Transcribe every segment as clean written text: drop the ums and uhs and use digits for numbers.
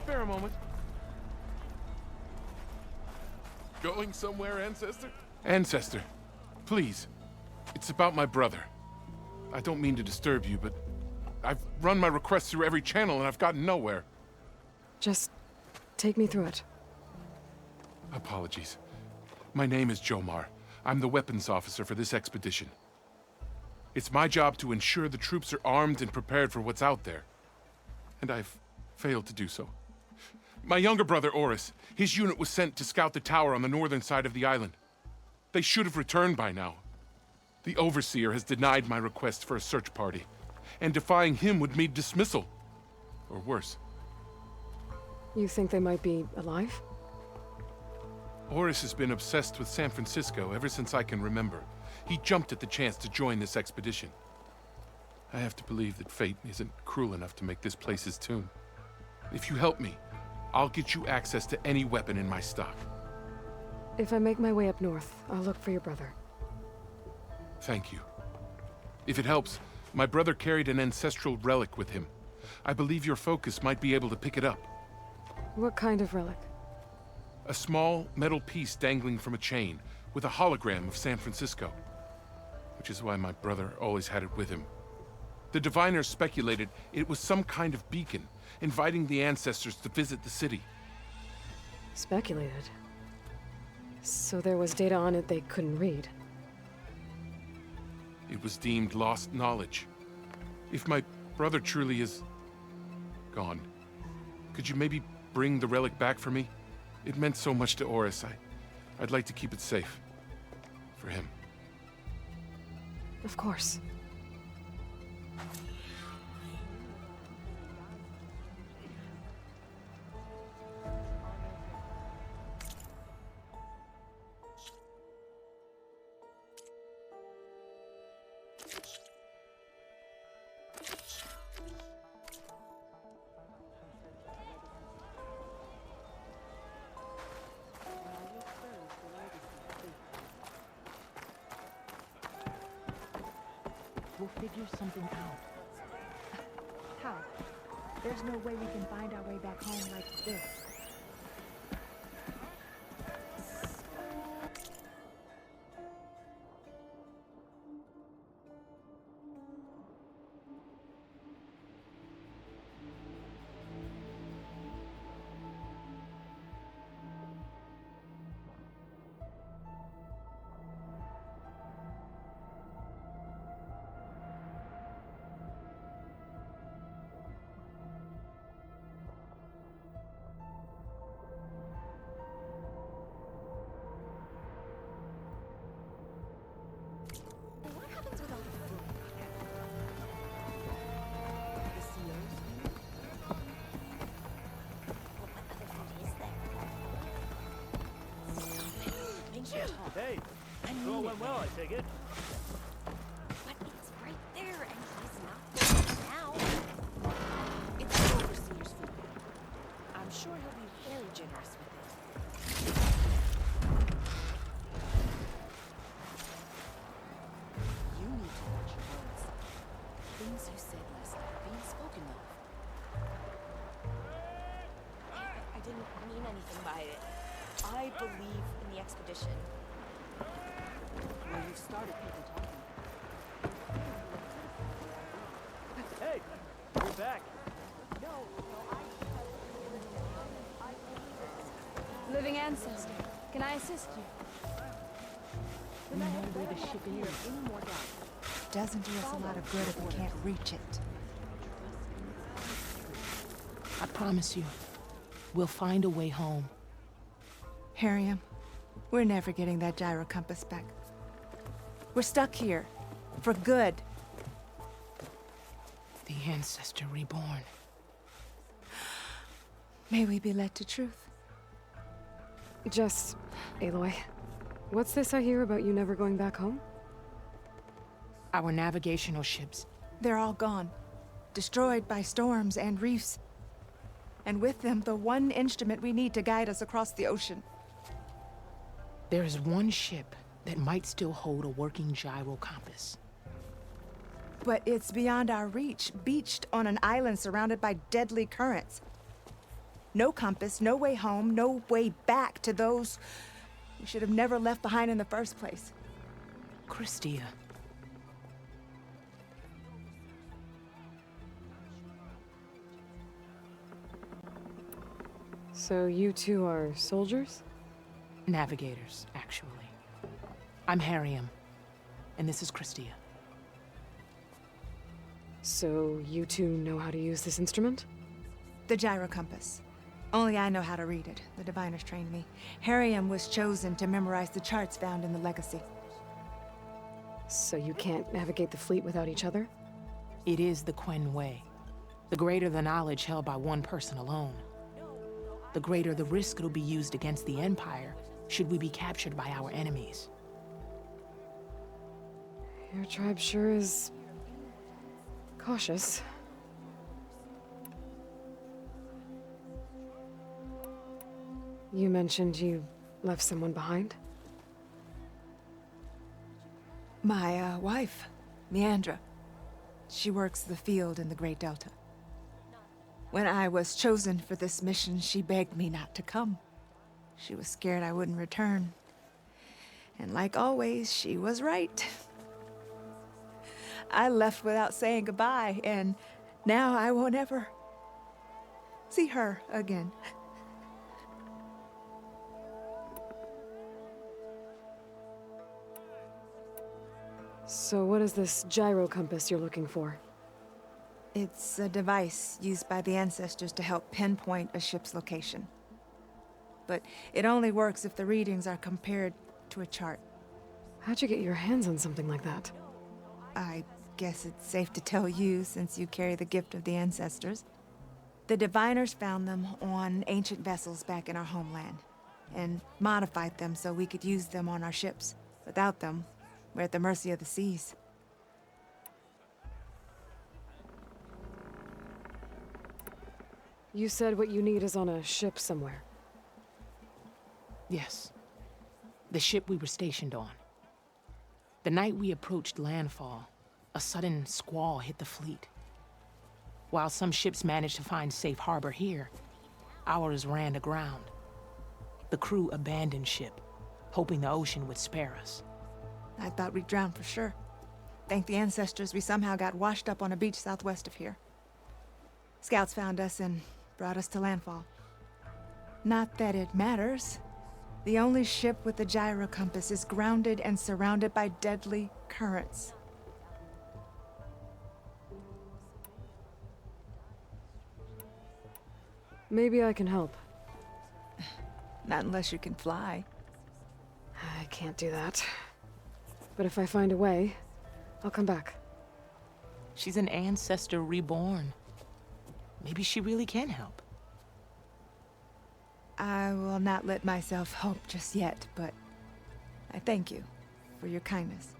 spare a moment. Going somewhere, Ancestor? Ancestor, please. It's about my brother. I don't mean to disturb you, but I've run my request through every channel and I've gotten nowhere. Just take me through it. Apologies. My name is Jomar. I'm the weapons officer for this expedition. It's my job to ensure the troops are armed and prepared for what's out there. And I've failed to do so. My younger brother, Oris, his unit was sent to scout the tower on the northern side of the island. They should have returned by now. The Overseer has denied my request for a search party, and defying him would mean dismissal. Or worse. You think they might be alive? Oris has been obsessed with San Francisco ever since I can remember. He jumped at the chance to join this expedition. I have to believe that fate isn't cruel enough to make this place his tomb. If you help me, I'll get you access to any weapon in my stock. If I make my way up north, I'll look for your brother. Thank you. If it helps, my brother carried an ancestral relic with him. I believe your focus might be able to pick it up. What kind of relic? A small metal piece dangling from a chain, with a hologram of San Francisco. Which is why my brother always had it with him. The diviners speculated it was some kind of beacon, inviting the ancestors to visit the city. Speculated? So there was data on it they couldn't read? It was deemed lost knowledge. If my brother truly is gone, could you maybe bring the relic back for me? It meant so much to Oris. I'd like to keep it safe. For him. Of course. We'll figure something out. How? There's no way we can find our way back home like this. Hey, throw went well, I take it. But it's right there, and he's not there now. It's the Overseer's food. I'm sure he'll be very generous with it. You need to watch your words. Things you said last night are being spoken of. I didn't mean anything by it. I believe in the expedition. Well, you've started people talking. Hey, you're back. Living ancestor, can I assist you? We know where the ship is. Doesn't do us a lot of good if we can't reach it. I promise you, we'll find a way home. Harriam, we're never getting that gyro compass back. We're stuck here. For good. The ancestor reborn. May we be led to truth. Just, Aloy, what's this I hear about you never going back home? Our navigational ships. They're all gone. Destroyed by storms and reefs. And with them, the one instrument we need to guide us across the ocean. There is one ship that might still hold a working gyro compass. But it's beyond our reach, beached on an island surrounded by deadly currents. No compass, no way home, no way back to those we should have never left behind in the first place. Christia. So you two are soldiers? Navigators, actually. I'm Harriam, and this is Christia. So you two know how to use this instrument? The gyro compass. Only I know how to read it. The diviners trained me. Harriam was chosen to memorize the charts found in the legacy. So you can't navigate the fleet without each other? It is the Quen way. The greater the knowledge held by one person alone, the greater the risk it'll be used against the Empire should we be captured by our enemies. Your tribe sure is cautious. You mentioned you left someone behind? My, wife, Meandra. She works the field in the Great Delta. When I was chosen for this mission, she begged me not to come. She was scared I wouldn't return. And like always, she was right. I left without saying goodbye, and now I won't ever see her again. So what is this gyro compass you're looking for? It's a device used by the ancestors to help pinpoint a ship's location. But it only works if the readings are compared to a chart. How'd you get your hands on something like that? I guess it's safe to tell you since you carry the gift of the ancestors. The diviners found them on ancient vessels back in our homeland and modified them so we could use them on our ships. Without them, we're at the mercy of the seas. You said what you need is on a ship somewhere. Yes. The ship we were stationed on. The night we approached Landfall, a sudden squall hit the fleet. While some ships managed to find safe harbor here, ours ran aground. The crew abandoned ship, hoping the ocean would spare us. I thought we'd drown for sure. Thank the ancestors, we somehow got washed up on a beach southwest of here. Scouts found us and brought us to Landfall. Not that it matters. The only ship with the gyro compass is grounded and surrounded by deadly currents. Maybe I can help. Not unless you can fly. I can't do that. But if I find a way, I'll come back. She's an ancestor reborn. Maybe she really can help. I will not let myself hope just yet, but I thank you for your kindness.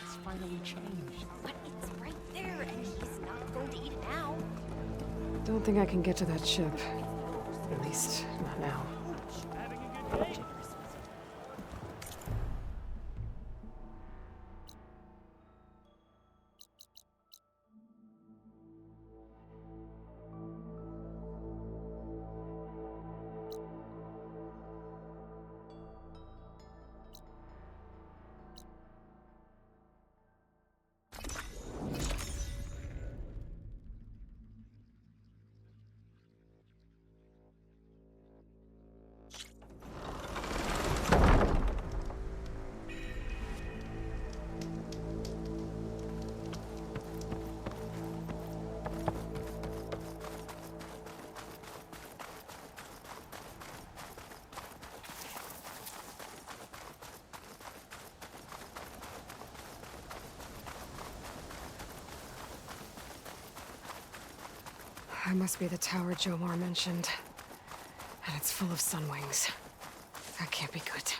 It's finally changed. But it's right there, and he's not going to eat it now. Don't think I can get to that ship. At least, not now. Having a good day? That must be the tower Jomar mentioned. And it's full of sun wings. That can't be good.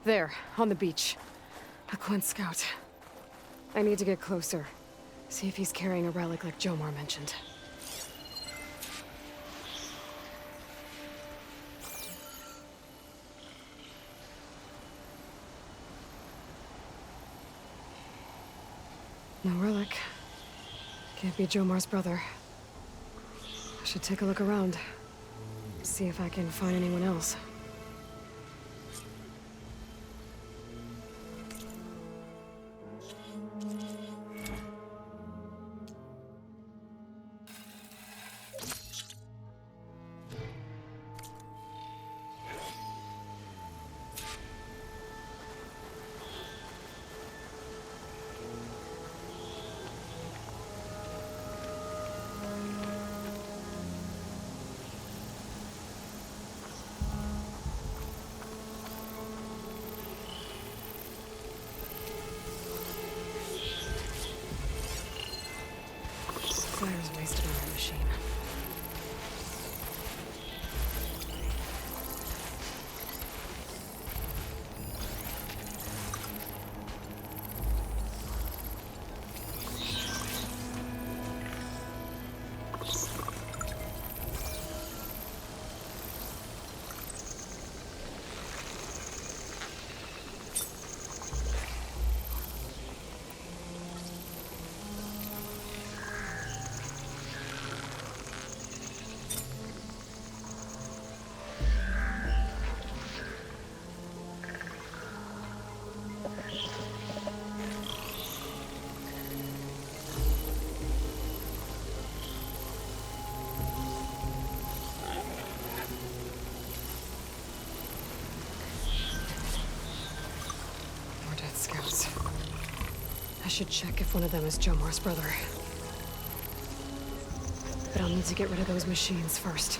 There, on the beach. A Quint scout. I need to get closer. See if he's carrying a relic like Jomar mentioned. No relic. Can't be Jomar's brother. I should take a look around. See if I can find anyone else. Fire's wasted on the machine. Scouts. I should check if one of them is Jomar's brother. But I'll need to get rid of those machines first.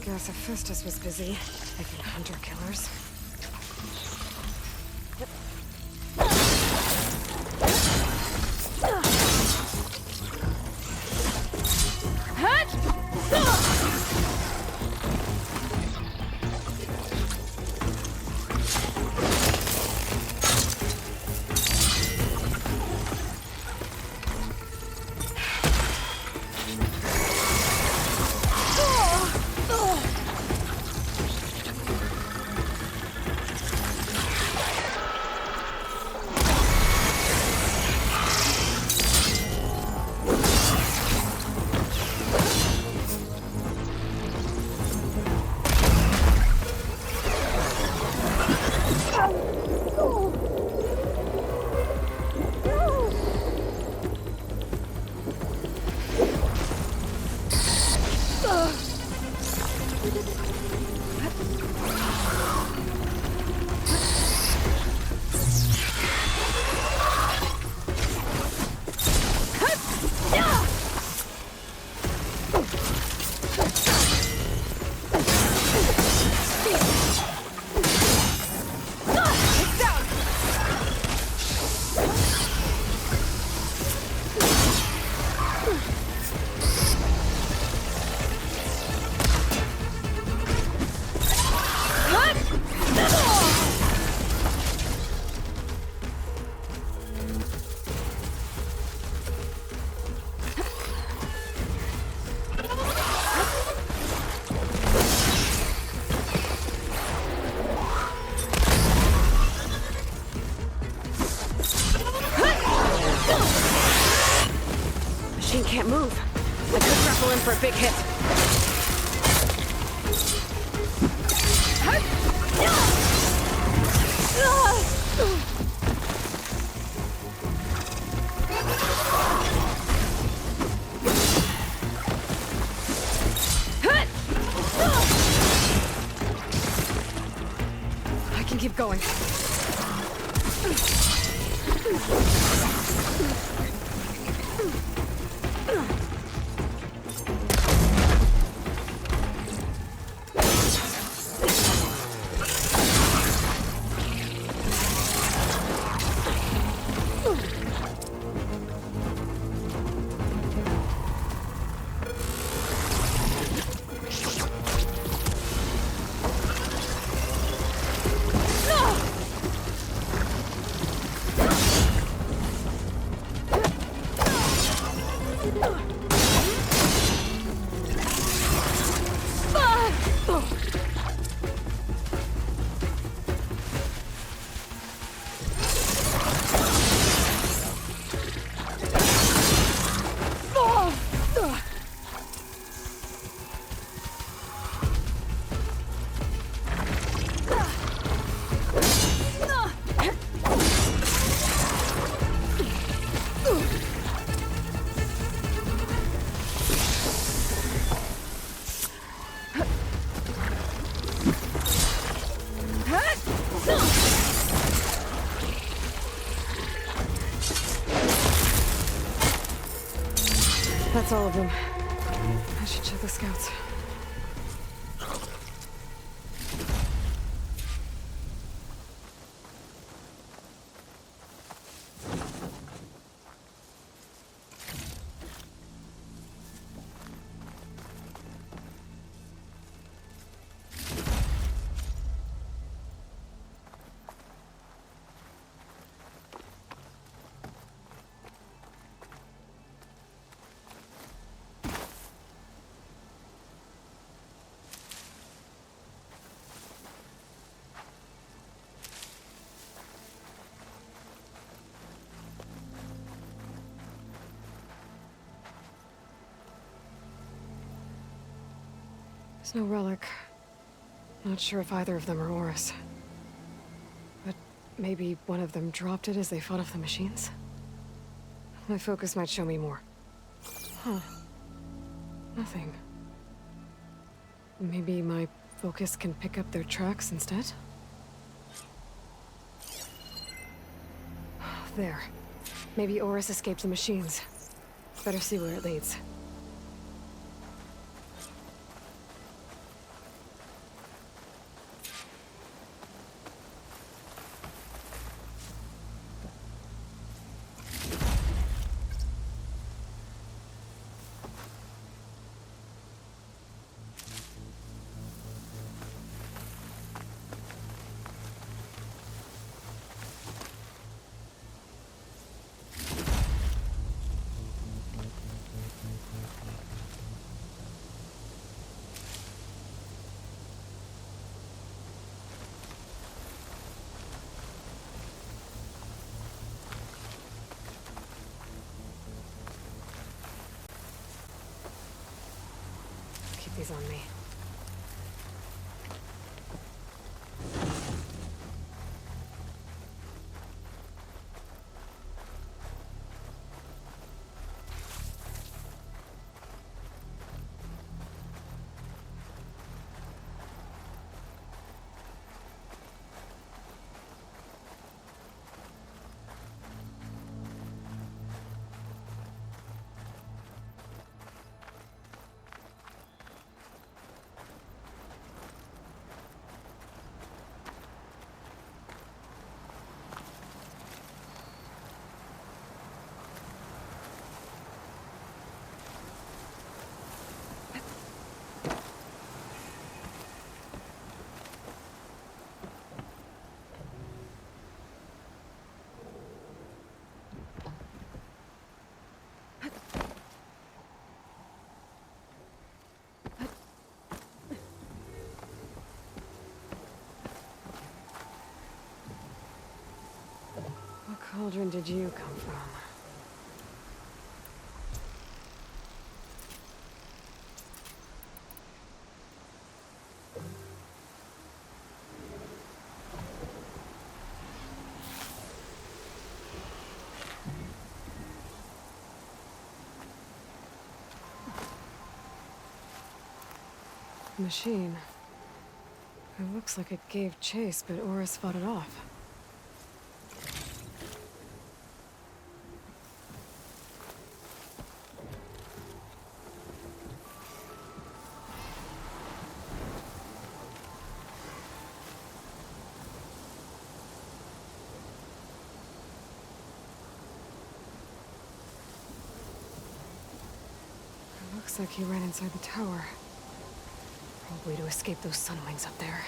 Guess Hephaestus was busy making hunter-killers. Can't move. I could grapple in for a big hit. I can keep going. That's all of them. I should check the scouts. There's no relic. Not sure if either of them are Oris. But maybe one of them dropped it as they fought off the machines? My focus might show me more. Huh. Nothing. Maybe my focus can pick up their tracks instead? There. Maybe Oris escaped the machines. Better see where it leads. These on me. cauldron did you come from? Machine. It looks like it gave chase, but Oris fought it off. It looks like he ran inside the tower. Probably to escape those sunwings up there.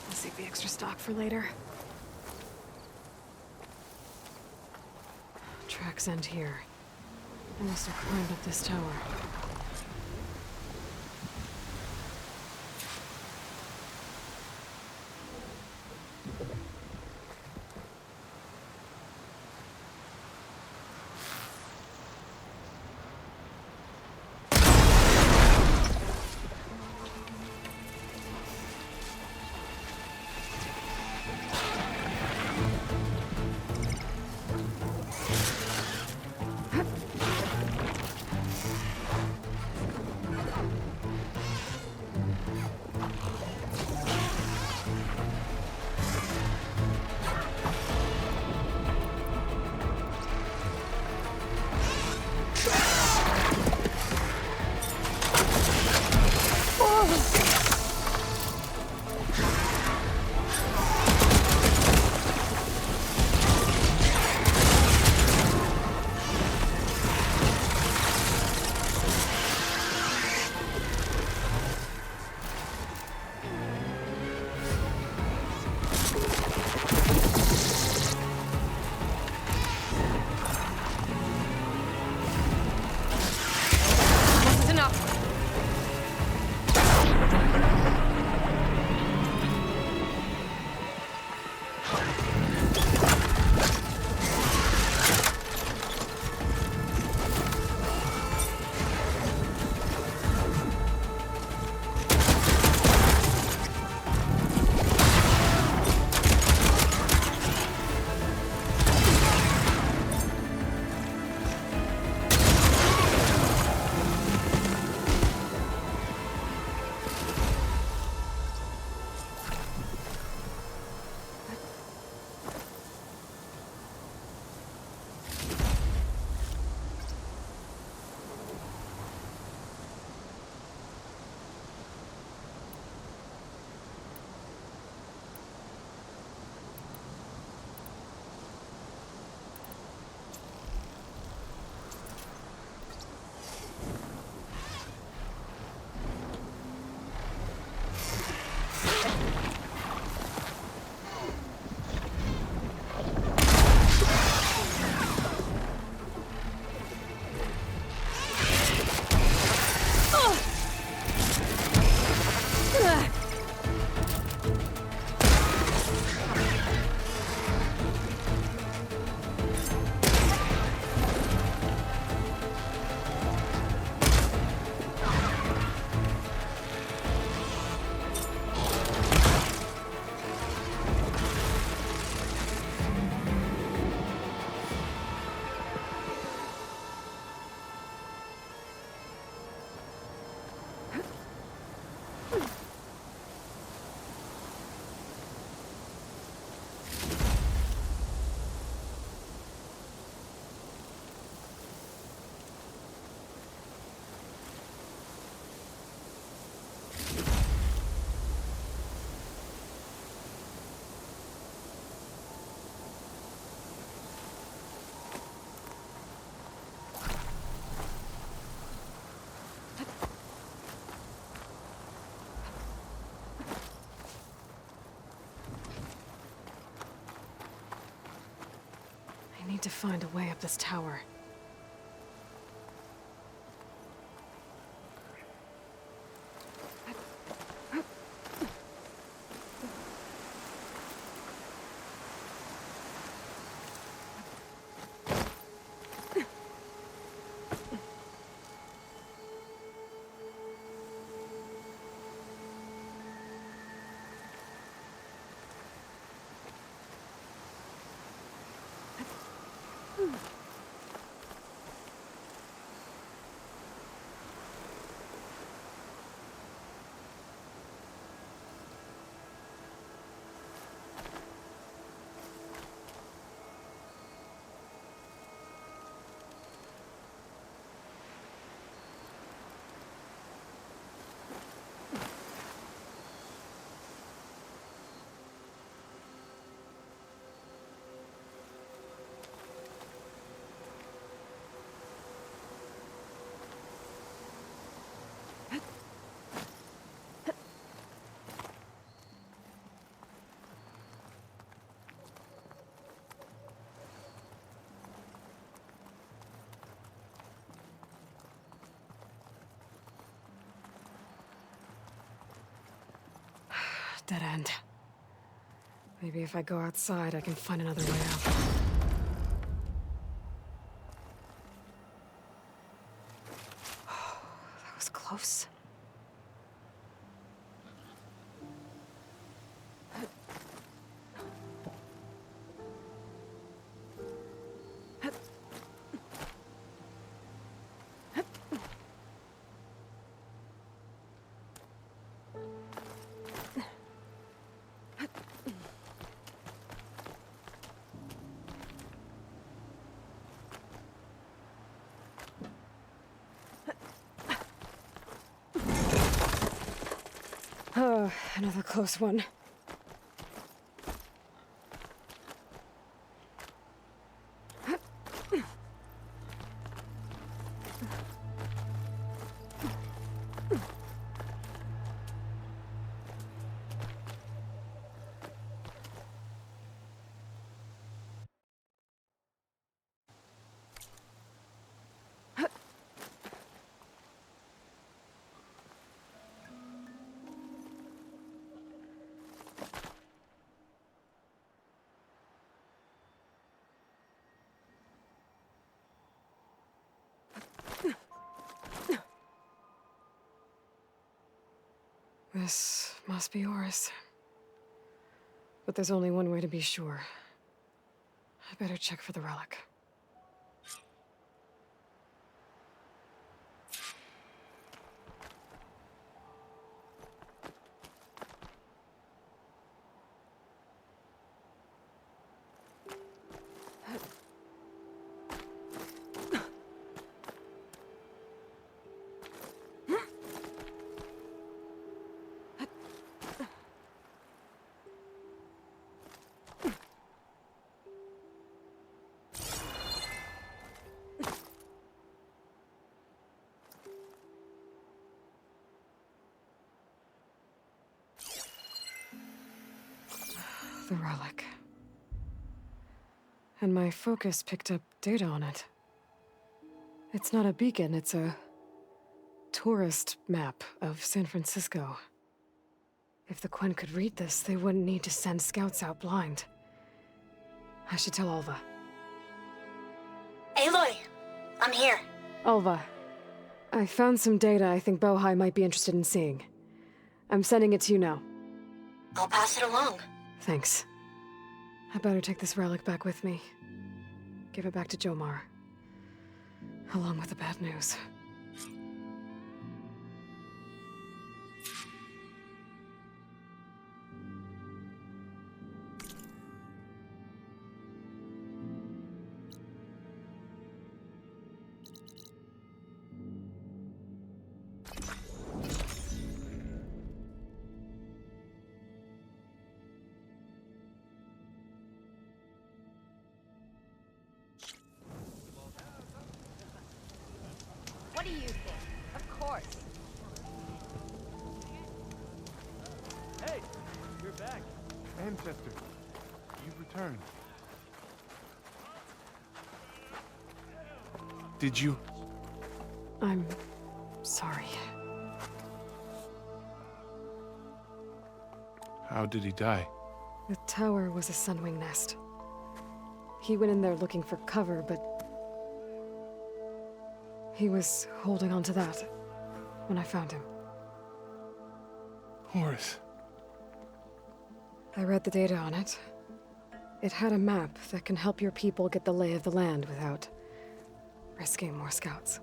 I'll save the extra stock for later. Tracks end here. I must have climbed up this tower. to find a way up this tower. Dead end. Maybe if I go outside, I can find another way out. That was close. Oh, another close one. This must be Oris. But there's only one way to be sure. I better check for the relic. The relic. And my focus picked up data on it. It's not a beacon, it's a tourist map of San Francisco. If the Quen could read this, they wouldn't need to send scouts out blind. I should tell Alva. Aloy! I'm here. Alva, I found some data I think Bohai might be interested in seeing. I'm sending it to you now. I'll pass it along. Thanks. I better take this relic back with me. Give it back to Jomar. Along with the bad news. What do you think? Of course. Hey, you're back. Ancestor, you've returned. Did you? I'm sorry. How did he die? The tower was a sunwing nest. He went in there looking for cover, but he was holding on to that when I found him. Oris. I read the data on it. It had a map that can help your people get the lay of the land without risking more scouts.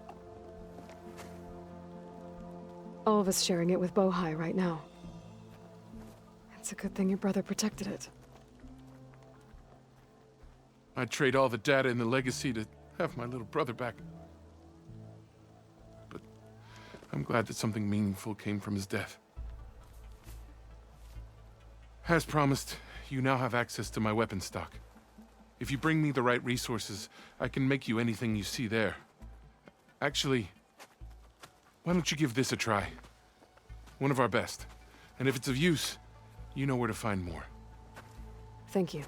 All of us sharing it with Bohai right now. It's a good thing your brother protected it. I'd trade all the data and the legacy to have my little brother back. But I'm glad that something meaningful came from his death. As promised, you now have access to my weapon stock. If you bring me the right resources, I can make you anything you see there. Actually, why don't you give this a try? One of our best. And if it's of use, you know where to find more. Thank you.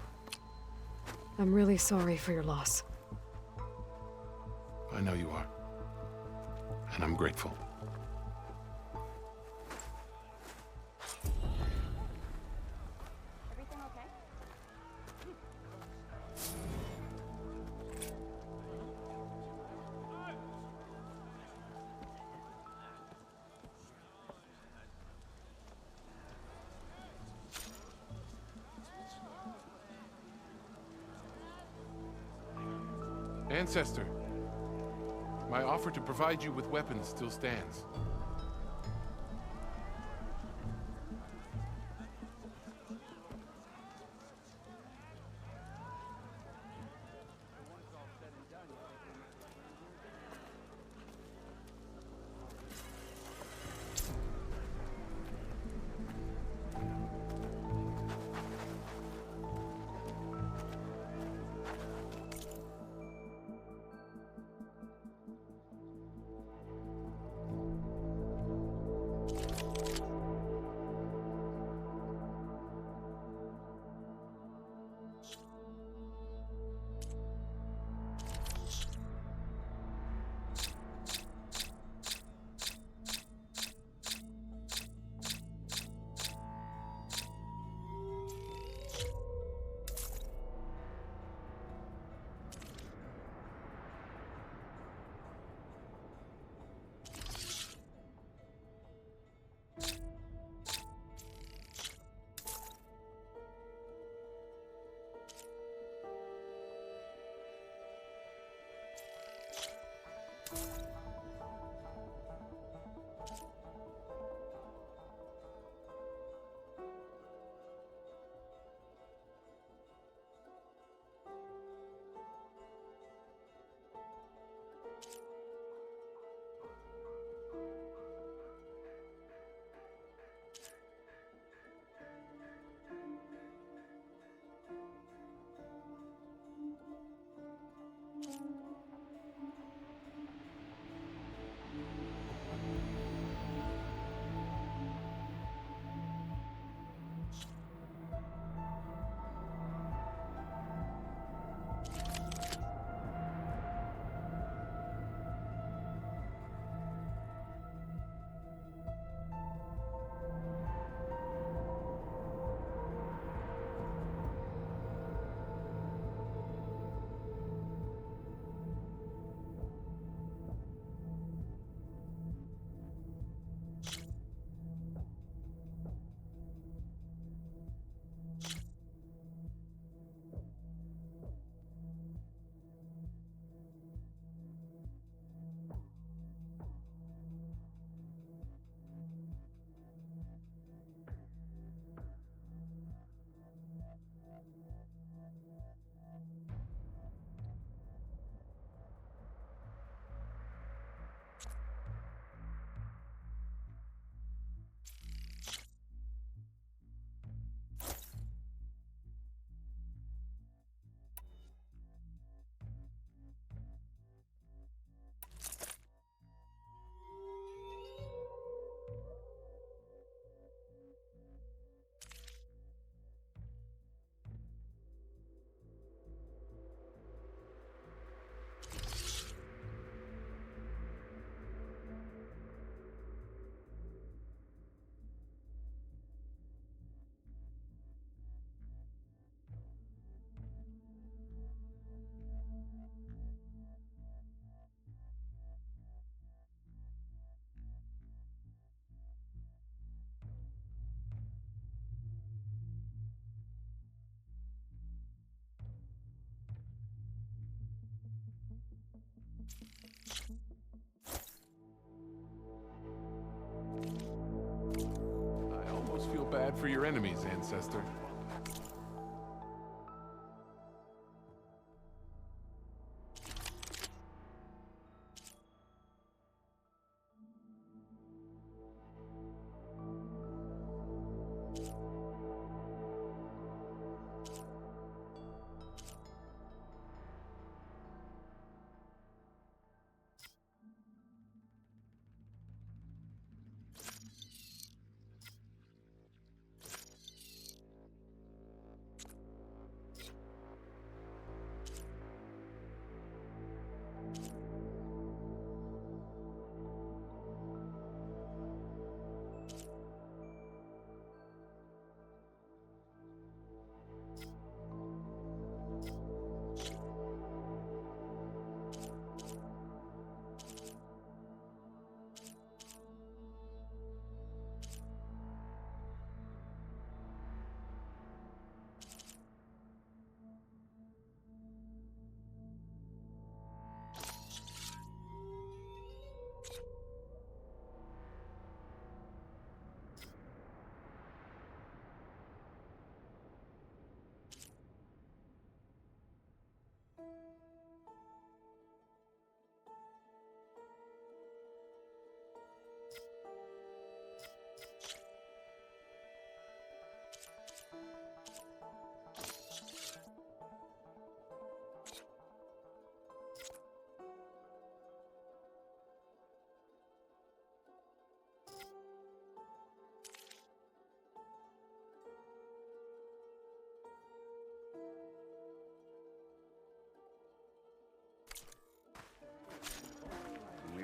I'm really sorry for your loss. I know you are. And I'm grateful. Everything okay? Ancestor, my offer to provide you with weapons still stands. blood for your enemies, ancestor.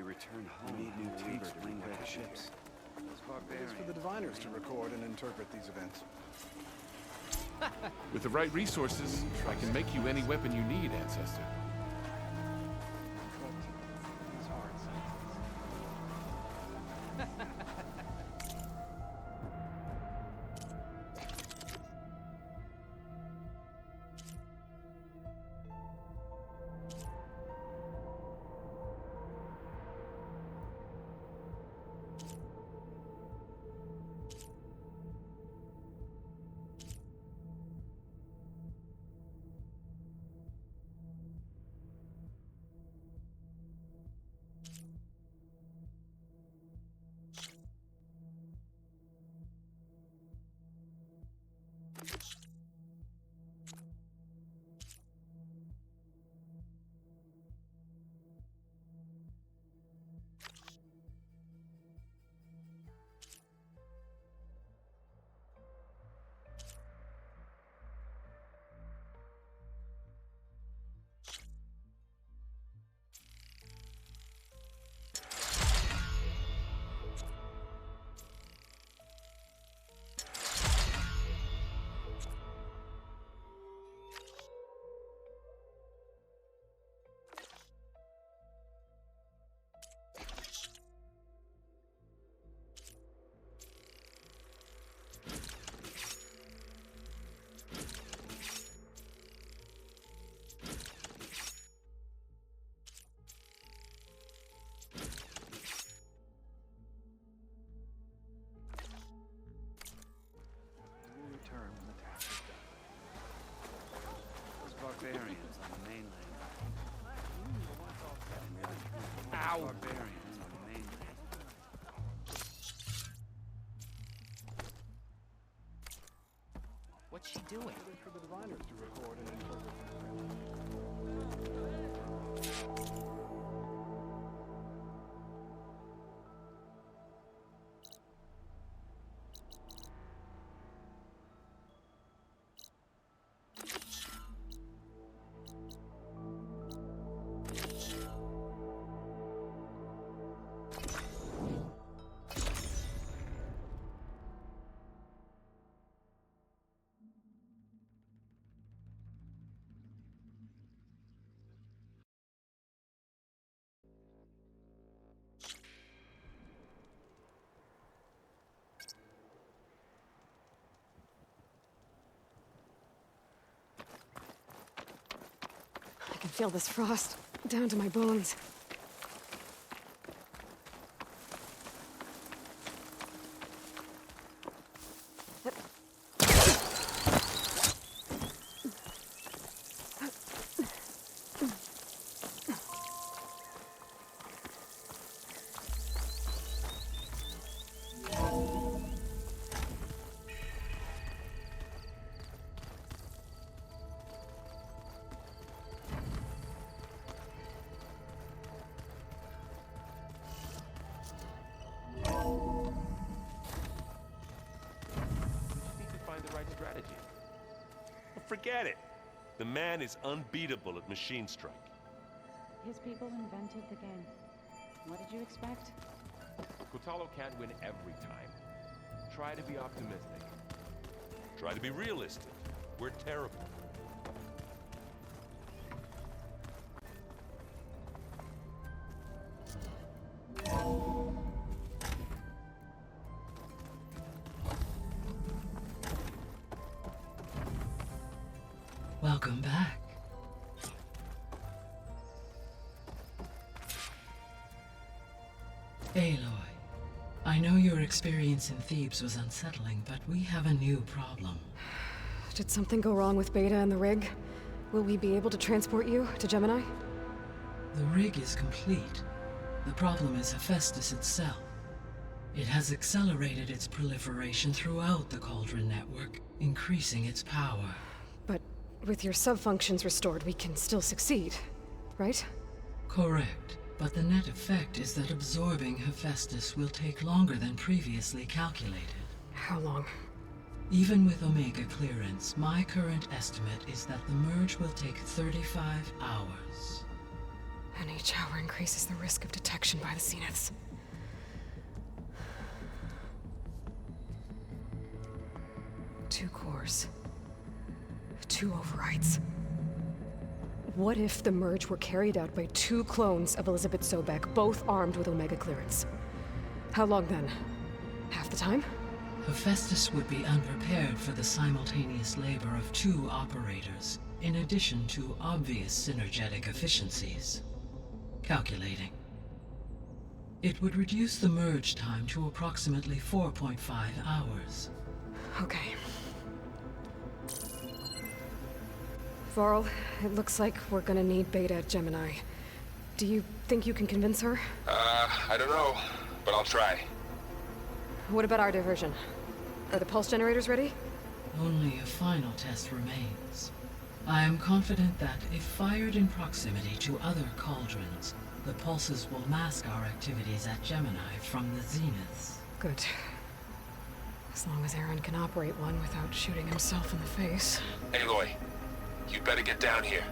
Return home. We need new timber to repair the ships. It's for the diviners to record and interpret these events. With the right resources, I can make you any weapon you need, ancestor. These hard Barbarians on the mainland. Ow! Barbarians on the mainland. What's she doing? It's for the diviners to record and interpret these events. I can feel this frost down to my bones. forget it. The man is unbeatable at machine strike. His people invented the game. What did you expect? Kotalo can't win every time. Try to be optimistic. Try to be realistic. We're terrible. Welcome back. Aloy, I know your experience in Thebes was unsettling, but we have a new problem. Did something go wrong with Beta and the rig? Will we be able to transport you to Gemini? The rig is complete. The problem is Hephaestus itself. It has accelerated its proliferation throughout the Cauldron network, increasing its power. But with your sub-functions restored, we can still succeed, right? Correct. But the net effect is that absorbing Hephaestus will take longer than previously calculated. How long? Even with Omega clearance, my current estimate is that the merge will take 35 hours. And each hour increases the risk of detection by the Zeniths. Two cores. 2 overrides. What if the merge were carried out by 2 clones of Elizabeth Sobek, both armed with Omega clearance? How long then? Half the time? Hephaestus would be unprepared for the simultaneous labor of 2 operators, in addition to obvious synergetic efficiencies. Calculating. It would reduce the merge time to approximately 4.5 hours. Okay. Varl, it looks like we're gonna need Beta at Gemini. Do you think you can convince her? I don't know, but I'll try. What about our diversion? Are the pulse generators ready? Only a final test remains. I am confident that if fired in proximity to other cauldrons, the pulses will mask our activities at Gemini from the Zeniths. Good. As long as Aaron can operate one without shooting himself in the face. Aloy, you better get down here.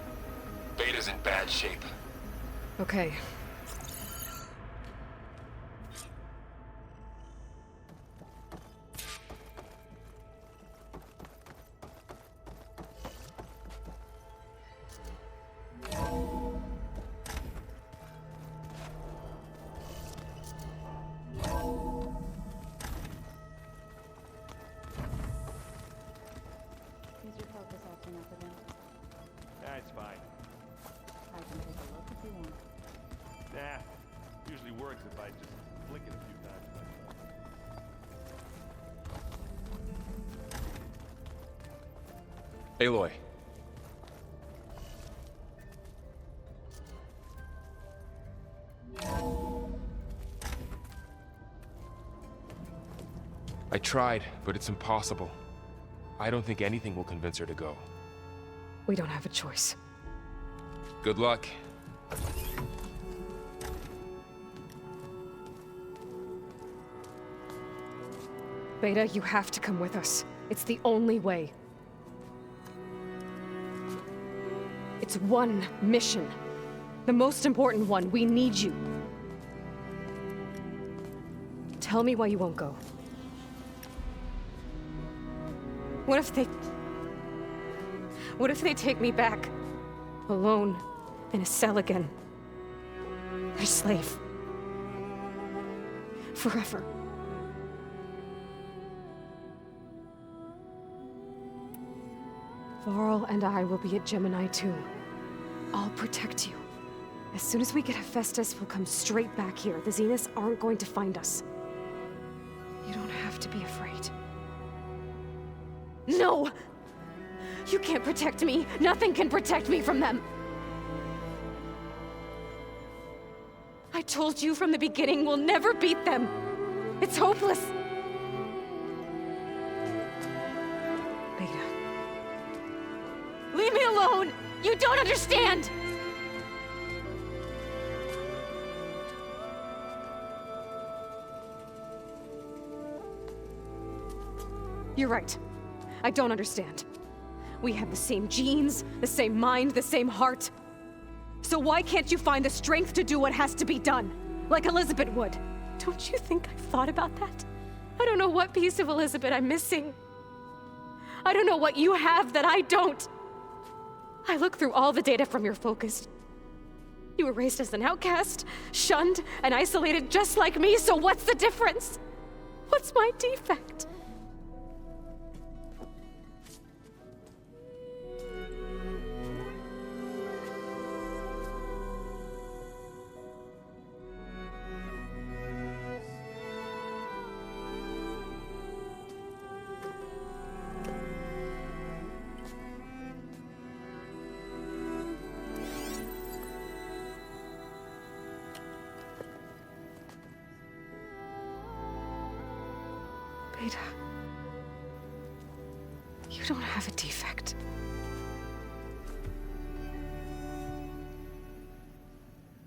Beta's in bad shape. Okay. Is your focus acting up again? That's fine. I can take a look if you want. Nah, usually works if I just flick it a few times. Aloy. I tried, but it's impossible. I don't think anything will convince her to go. We don't have a choice. Good luck. Beta, you have to come with us. It's the only way. It's one mission. The most important one. We need you. Tell me why you won't go. What if they take me back? Alone, in a cell again. A slave. Forever. Varl and I will be at Gemini too. I'll protect you. As soon as we get Hephaestus, we'll come straight back here. The Zeniths aren't going to find us. You don't have to be afraid. No! You can't protect me. Nothing can protect me from them. I told you from the beginning, we'll never beat them. It's hopeless. Beta. Leave me alone! You don't understand! You're right. I don't understand. We have the same genes, the same mind, the same heart. So why can't you find the strength to do what has to be done? Like Elizabeth would. Don't you think I've thought about that? I don't know what piece of Elizabeth I'm missing. I don't know what you have that I don't. I look through all the data from your focus. You were raised as an outcast, shunned, and isolated just like me, so what's the difference? What's my defect? Beta, you don't have a defect.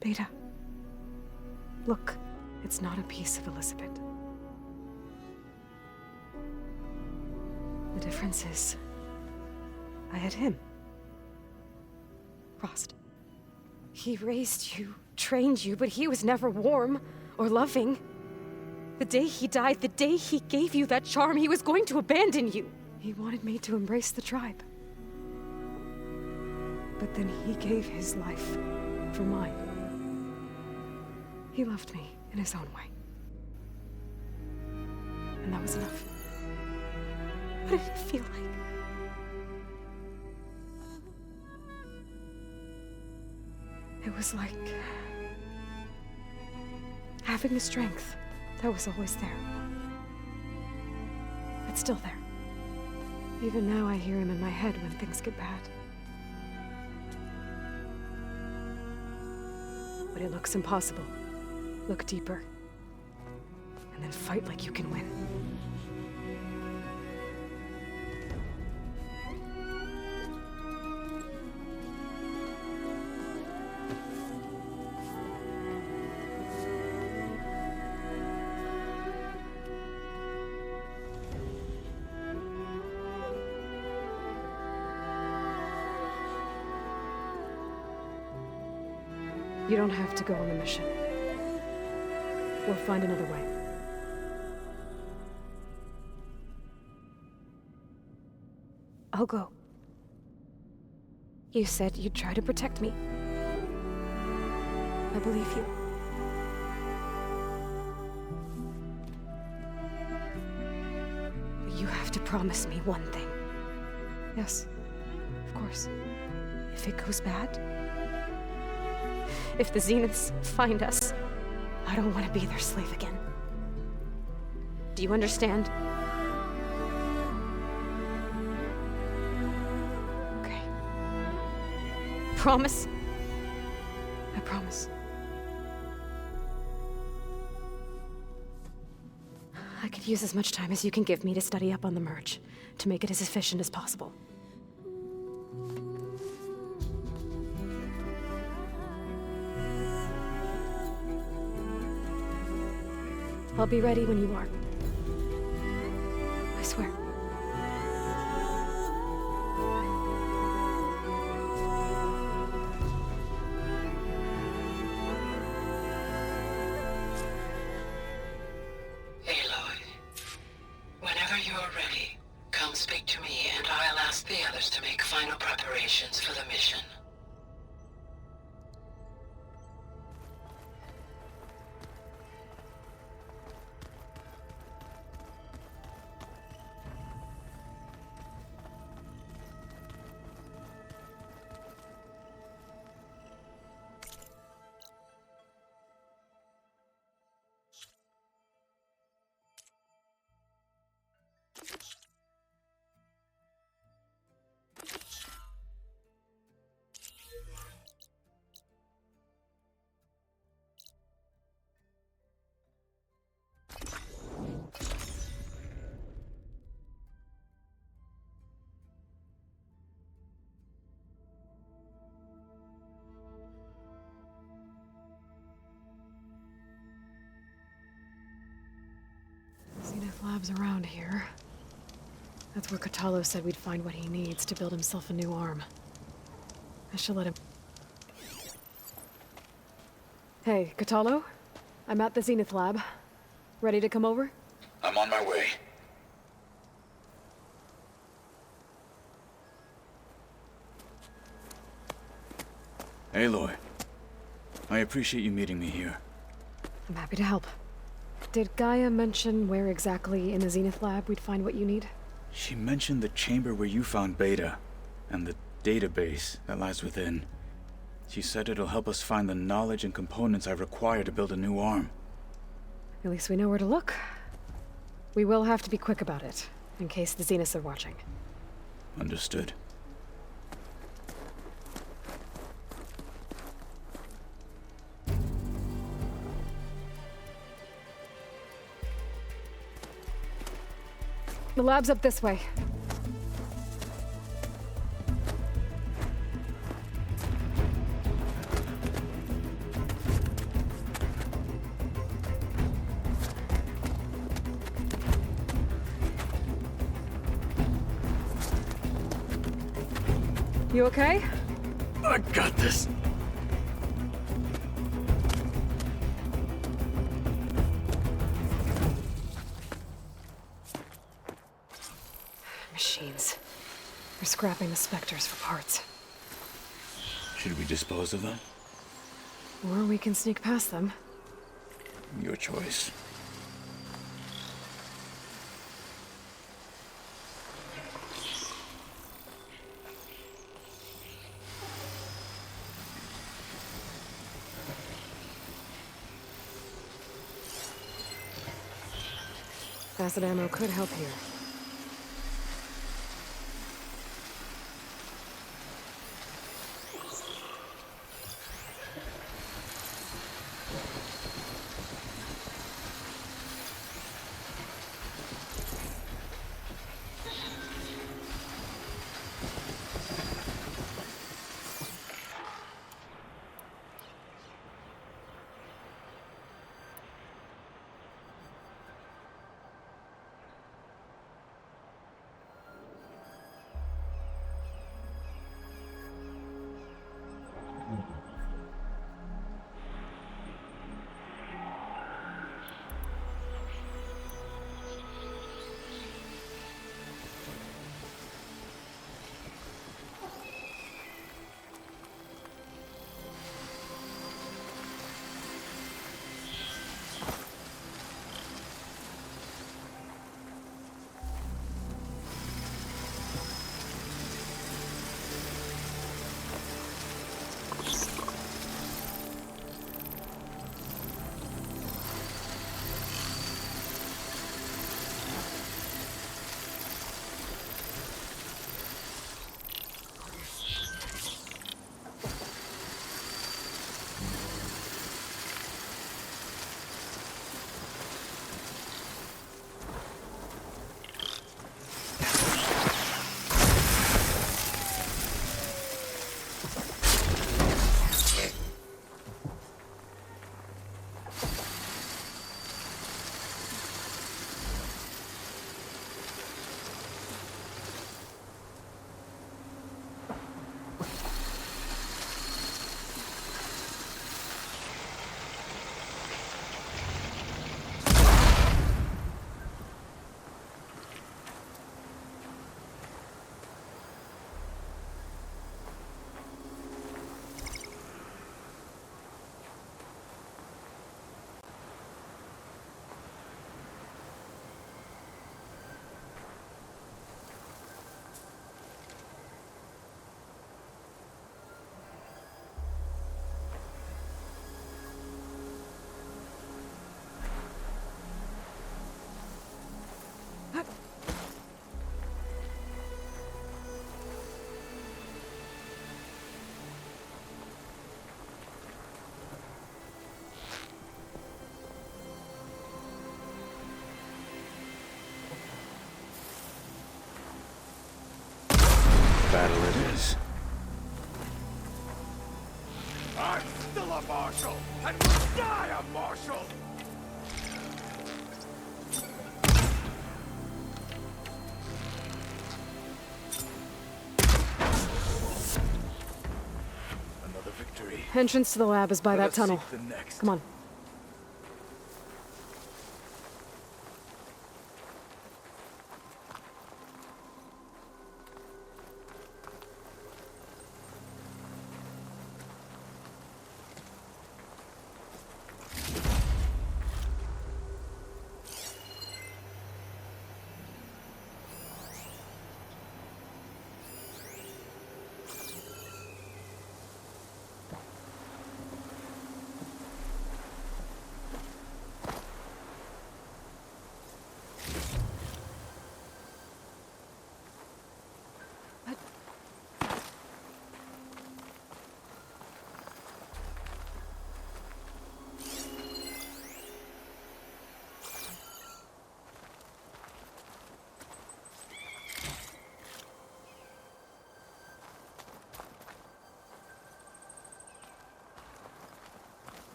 Beta, look, it's not a piece of Elizabeth. The difference is, I had him. Frost. He raised you, trained you, but he was never warm or loving. The day he died, the day he gave you that charm, he was going to abandon you. He wanted me to embrace the tribe. But then he gave his life for mine. He loved me in his own way. And that was enough. What did it feel like? It was like having the strength that was always there. It's still there. Even now I hear him in my head when things get bad. When it looks impossible, look deeper. And then fight like you can win. You don't have to go on the mission. We'll find another way. I'll go. You said you'd try to protect me. I believe you. But you have to promise me one thing. Yes, of course. If it goes bad, if the Zeniths find us, I don't want to be their slave again. Do you understand? Okay. Promise? I promise. I could use as much time as you can give me to study up on the merge, to make it as efficient as possible. I'll be ready when you are. I swear. Aloy, whenever you're ready, come speak to me and I'll ask the others to make final preparations for the mission. Zenith labs around here. That's where Katalo said we'd find what he needs to build himself a new arm. I should let him... Hey, Katalo? I'm at the Zenith lab. Ready to come over? I'm on my way. Aloy, I appreciate you meeting me here. I'm happy to help. Did Gaia mention where exactly in the Zenith lab we'd find what you need? She mentioned the chamber where you found Beta, and the database that lies within. She said it'll help us find the knowledge and components I require to build a new arm. At least we know where to look. We will have to be quick about it, in case the Zeniths are watching. Understood. The lab's up this way. You okay? I got this. Machines. They're scrapping the Spectres for parts. Should we dispose of them? Or we can sneak past them. Your choice. Acid ammo could help here. Entrance to the lab is by that tunnel. Come on.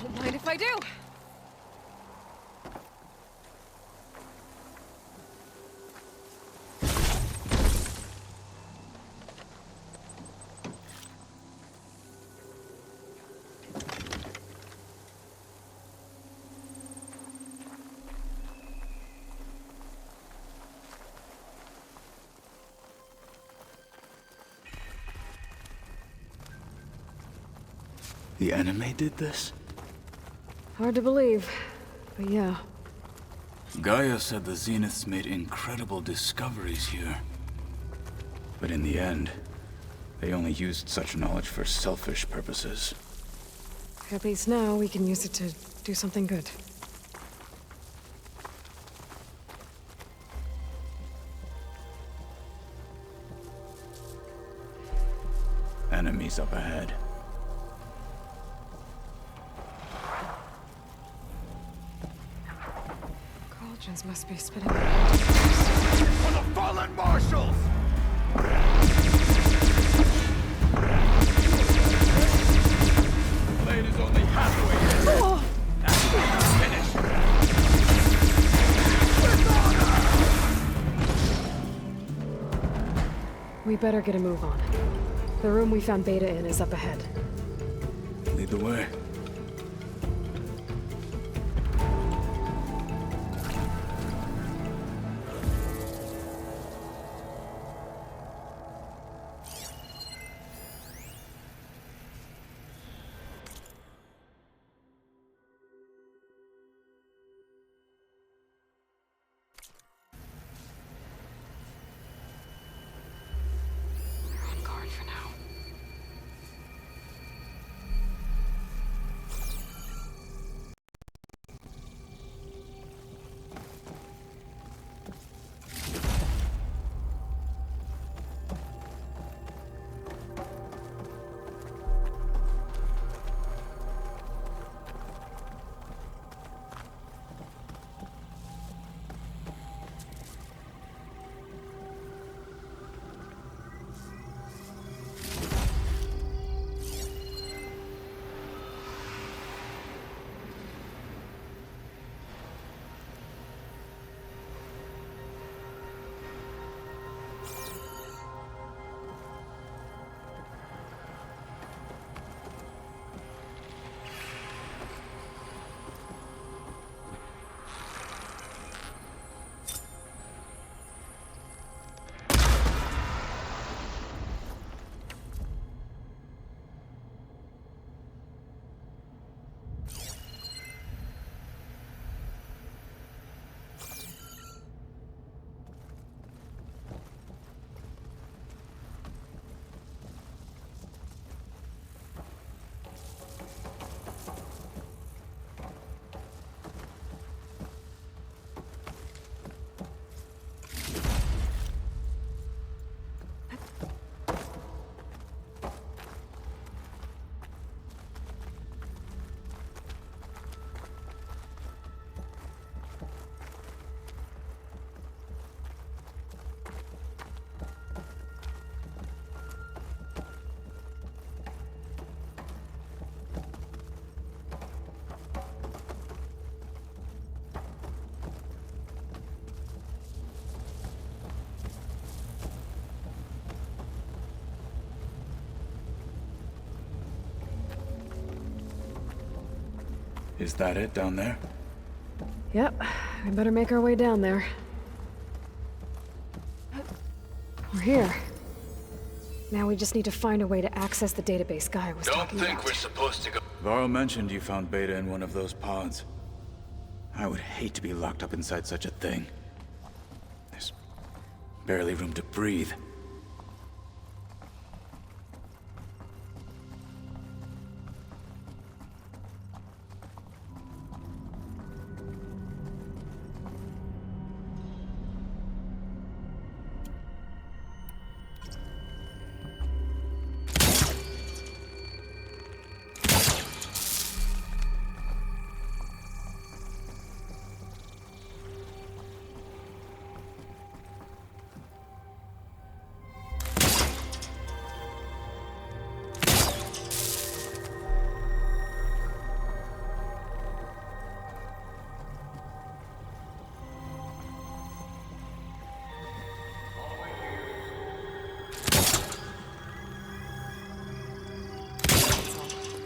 Don't mind if I do. The enemy did this? Hard to believe, but yeah. Gaia said the Zeniths made incredible discoveries here. But in the end, they only used such knowledge for selfish purposes. At least now we can use it to do something good. Enemies up ahead. Cauldrons must be spitting. For the fallen marshals! Blade is only halfway there. Oh. That's finished. We better get a move on. The room we found Beta in is up ahead. Lead the way. Is that it down there? Yep, we better make our way down there. We're here. Now we just need to find a way to access the database Guy was talking about. Don't think we're supposed to go. Varl mentioned you found Beta in one of those pods. I would hate to be locked up inside such a thing. There's barely room to breathe.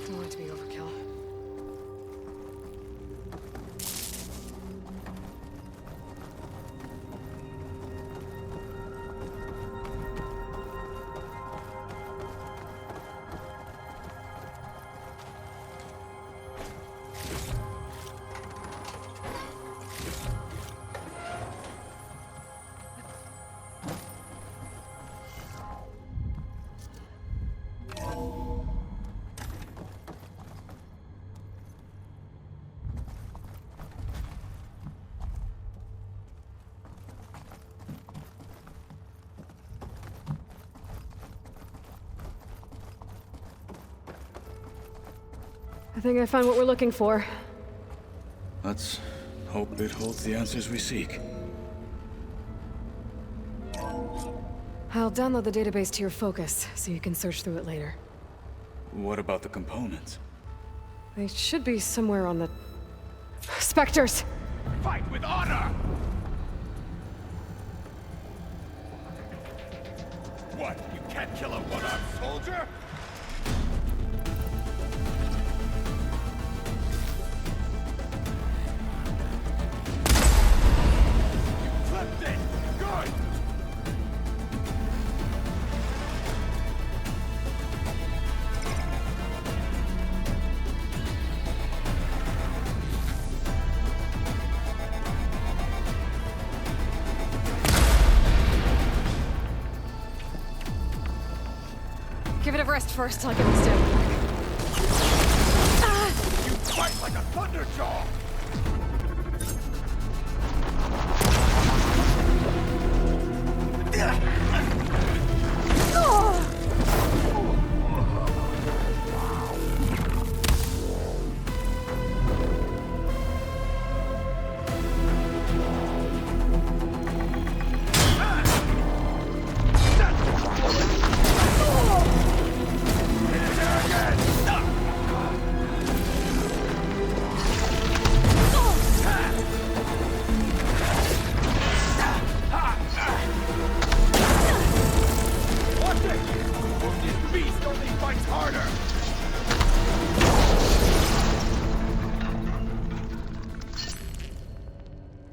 Don't want it to be overkill. I think I found what we're looking for. Let's hope it holds the answers we seek. I'll download the database to your Focus, so you can search through it later. What about the components? They should be somewhere on the... Spectres! Fight with honor! What? You can't kill a one-armed soldier? You flipped it! Good! Give it a rest first, I'll get this down. You fight like a thunderjaw!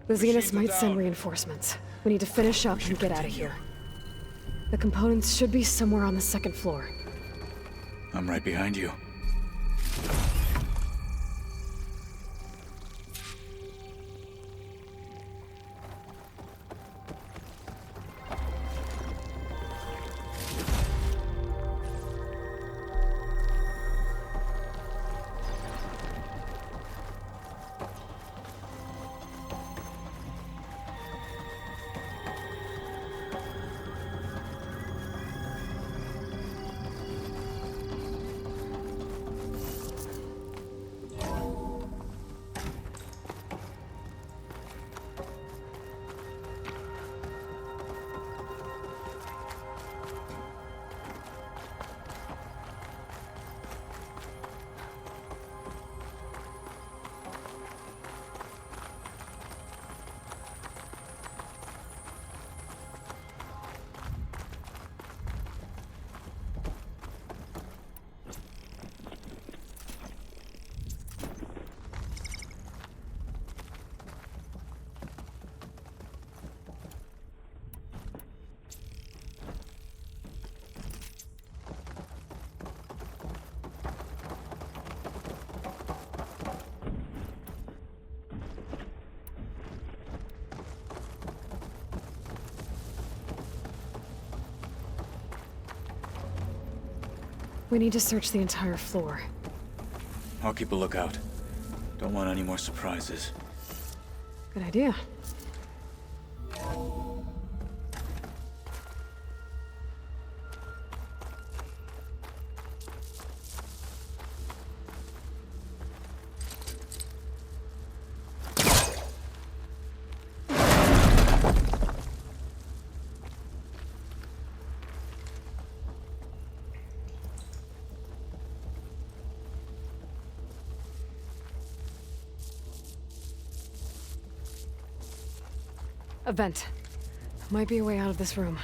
The Zeniths might send reinforcements. We need to finish up and get out of here. The components should be somewhere on the second floor. I'm right behind you. We need to search the entire floor. I'll keep a lookout. Don't want any more surprises. Good idea. A vent. Might be a way out of this room.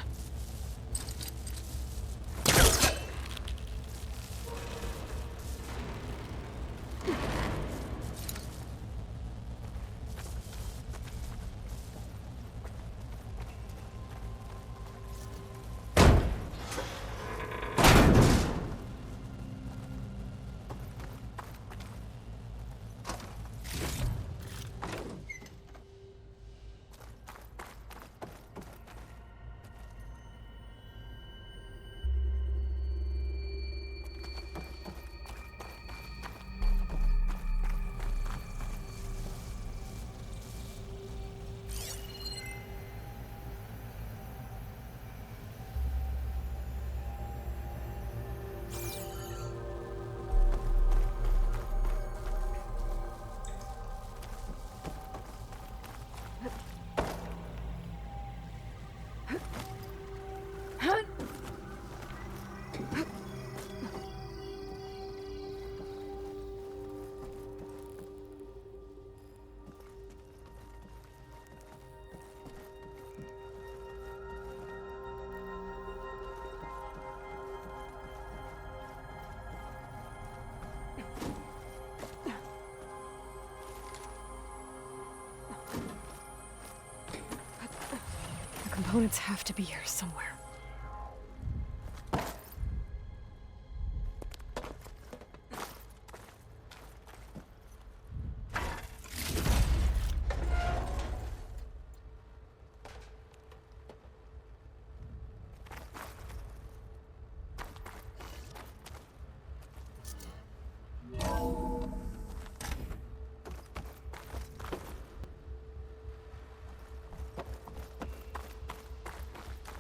Components have to be here somewhere.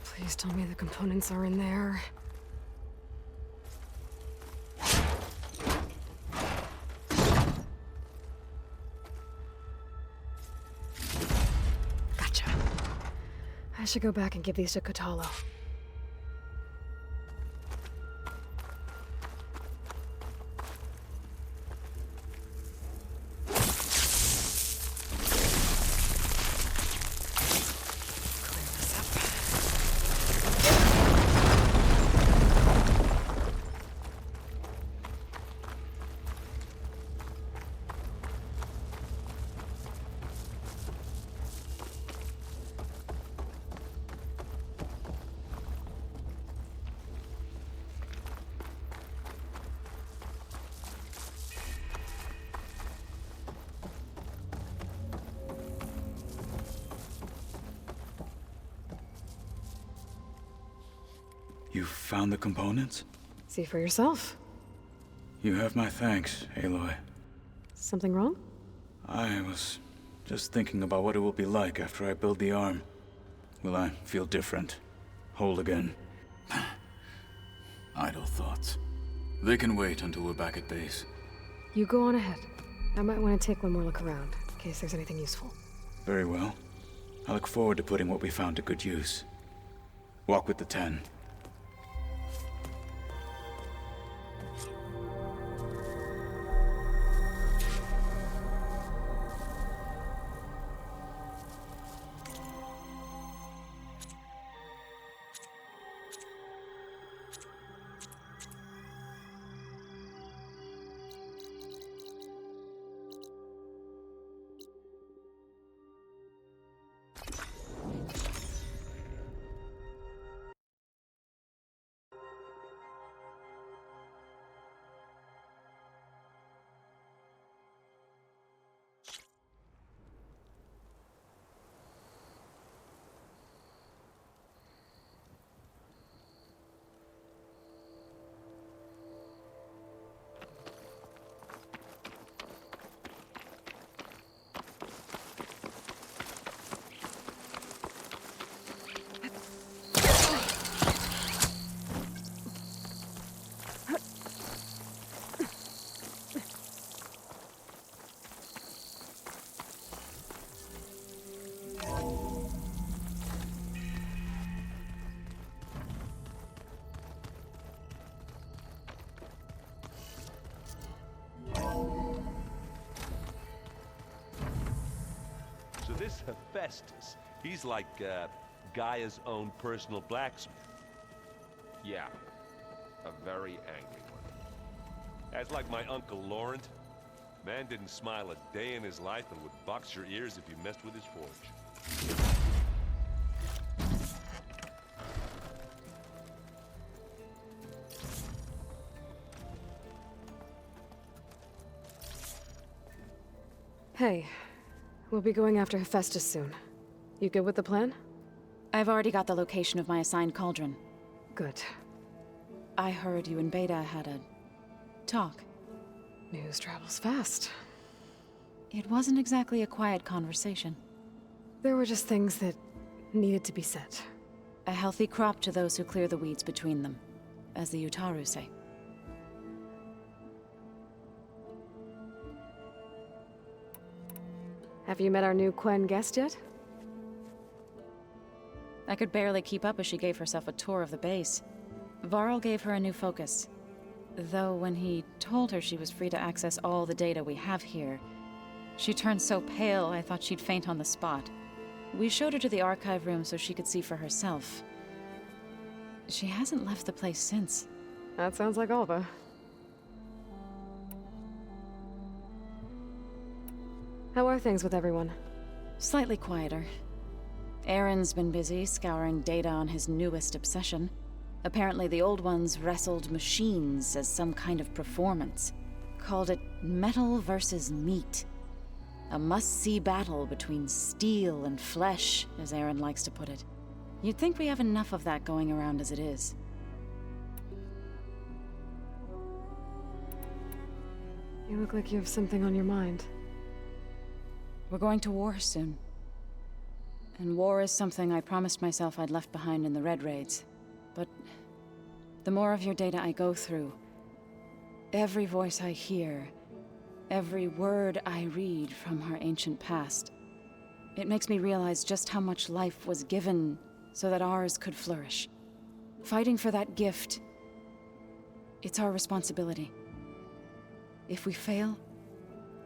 Please tell me the components are in there. Gotcha. I should go back and give these to Kotalo. You found the components? See for yourself. You have my thanks, Aloy. Something wrong? I was just thinking about what it will be like after I build the arm. Will I feel different? Whole again? Idle thoughts. They can wait until we're back at base. You go on ahead. I might want to take one more look around, in case there's anything useful. Very well. I look forward to putting what we found to good use. Walk with the 10. This Hephaestus, he's like Gaia's own personal blacksmith. Yeah, a very angry one. That's like my Uncle Laurent. Man didn't smile a day in his life and would box your ears if you messed with his forge. Hey, we'll be going after Hephaestus soon. You good with the plan? I've already got the location of my assigned cauldron. Good. I heard you and Beta had a talk. News travels fast. It wasn't exactly a quiet conversation. There were just things that needed to be said. A healthy crop to those who clear the weeds between them, as the Utaru say. Have you met our new Quen guest yet? I could barely keep up as she gave herself a tour of the base. Varl gave her a new focus. Though when he told her she was free to access all the data we have here, she turned so pale I thought she'd faint on the spot. We showed her to the archive room so she could see for herself. She hasn't left the place since. That sounds like Alva. How are things with everyone? Slightly quieter. Aaron's been busy scouring data on his newest obsession. Apparently the old ones wrestled machines as some kind of performance. Called it metal versus meat. A must-see battle between steel and flesh, as Aaron likes to put it. You'd think we have enough of that going around as it is. You look like you have something on your mind. We're going to war soon. And war is something I promised myself I'd left behind in the Red Raids. But the more of your data I go through, every voice I hear, every word I read from our ancient past, it makes me realize just how much life was given so that ours could flourish. Fighting for that gift, it's our responsibility. If we fail,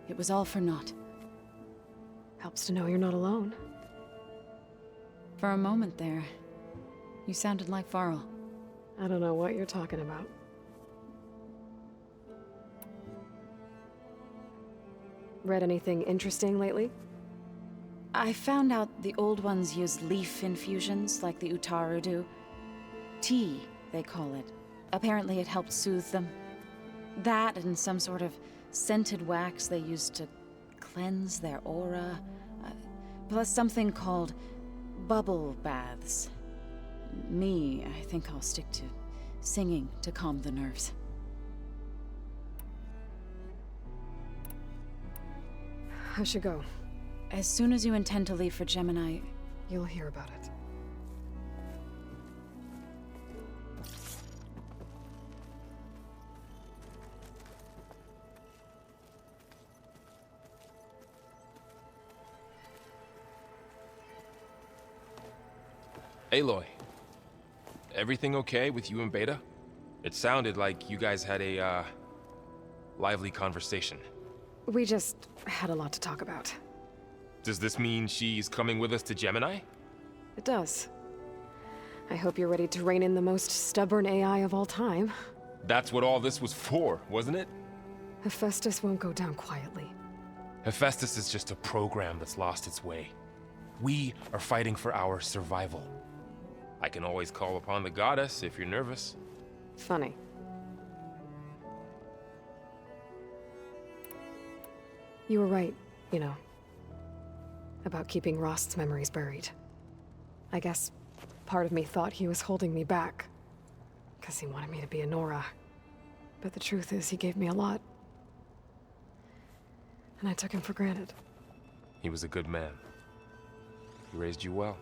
it was all for naught. Helps to know you're not alone. For a moment there, you sounded like Varl. I don't know what you're talking about. Read anything interesting lately? I found out the old ones use leaf infusions like the Utaru do. Tea, they call it. Apparently it helped soothe them. That and some sort of scented wax they used to cleanse their aura. Plus something called bubble baths. Me, I think I'll stick to singing to calm the nerves. I should go. As soon as you intend to leave for Gemini, you'll hear about it. Aloy, everything okay with you and Beta? It sounded like you guys had a, lively conversation. We just had a lot to talk about. Does this mean she's coming with us to Gemini? It does. I hope you're ready to rein in the most stubborn AI of all time. That's what all this was for, wasn't it? Hephaestus won't go down quietly. Hephaestus is just a program that's lost its way. We are fighting for our survival. I can always call upon the goddess if you're nervous. Funny. You were right, you know, about keeping Rost's memories buried. I guess part of me thought he was holding me back, because he wanted me to be a Nora. But the truth is, he gave me a lot. And I took him for granted. He was a good man. He raised you well.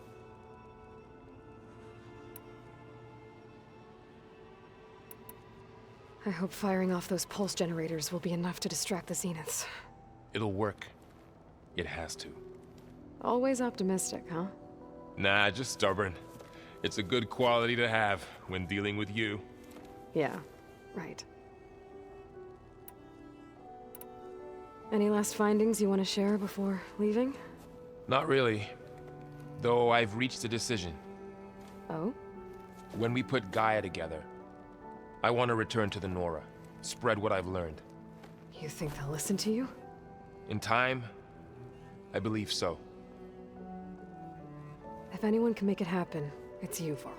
I hope firing off those pulse generators will be enough to distract the Zeniths. It'll work. It has to. Always optimistic, huh? Nah, just stubborn. It's a good quality to have when dealing with you. Yeah, right. Any last findings you want to share before leaving? Not really. Though I've reached a decision. Oh? When we put Gaia together, I want to return to the Nora. Spread what I've learned. You think they'll listen to you? In time, I believe so. If anyone can make it happen, it's you, Varl.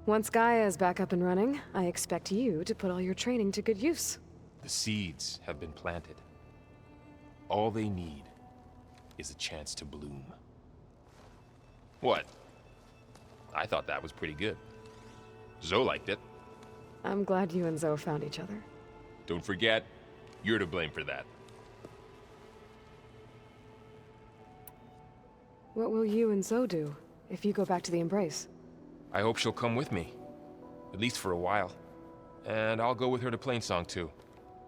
Once Gaia is back up and running, I expect you to put all your training to good use. The seeds have been planted. All they need is a chance to bloom. What? I thought that was pretty good. Zoe liked it. I'm glad you and Zoe found each other. Don't forget, you're to blame for that. What will you and Zoe do if you go back to the Embrace? I hope she'll come with me. At least for a while. And I'll go with her to Plainsong too.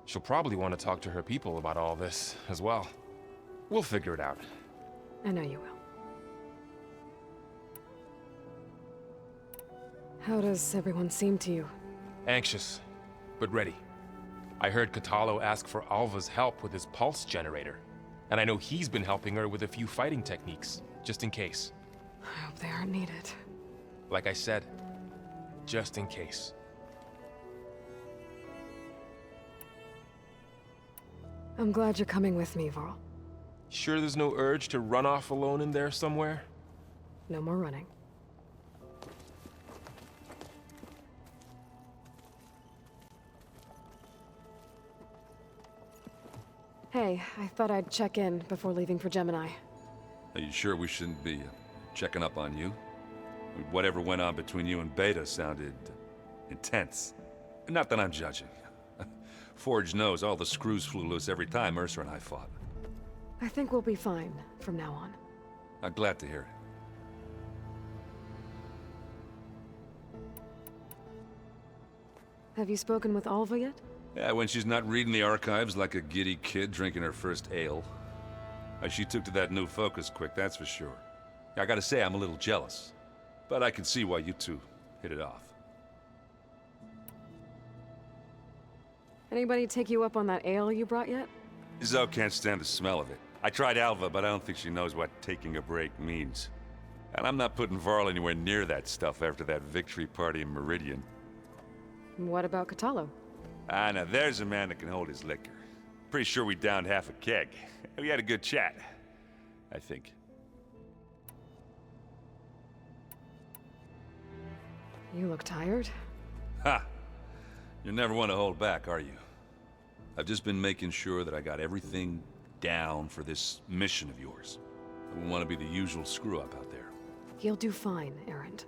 She'll probably want to talk to her people about all this as well. We'll figure it out. I know you will. How does everyone seem to you? Anxious, but ready. I heard Katalo ask for Alva's help with his pulse generator. And I know he's been helping her with a few fighting techniques, just in case. I hope they aren't needed. Like I said, just in case. I'm glad you're coming with me, Varl. Sure there's no urge to run off alone in there somewhere? No more running. Hey, I thought I'd check in before leaving for Gemini. Are you sure we shouldn't be checking up on you? Whatever went on between you and Beta sounded intense. Not that I'm judging. Forge knows all the screws flew loose every time Mercer and I fought. I think we'll be fine from now on. I'm glad to hear it. Have you spoken with Alva yet? Yeah, when she's not reading the archives like a giddy kid drinking her first ale. She took to that new focus quick, that's for sure. I gotta say, I'm a little jealous. But I can see why you two hit it off. Anybody take you up on that ale you brought yet? Zoe can't stand the smell of it. I tried Alva, but I don't think she knows what taking a break means. And I'm not putting Varl anywhere near that stuff after that victory party in Meridian. What about Katalo? Ah, now there's a man that can hold his liquor. Pretty sure we downed half a keg. We had a good chat, I think. You look tired. Ha! You never want to hold back, are you? I've just been making sure that I got everything down for this mission of yours. I wouldn't want to be the usual screw-up out there. You'll do fine, Erend.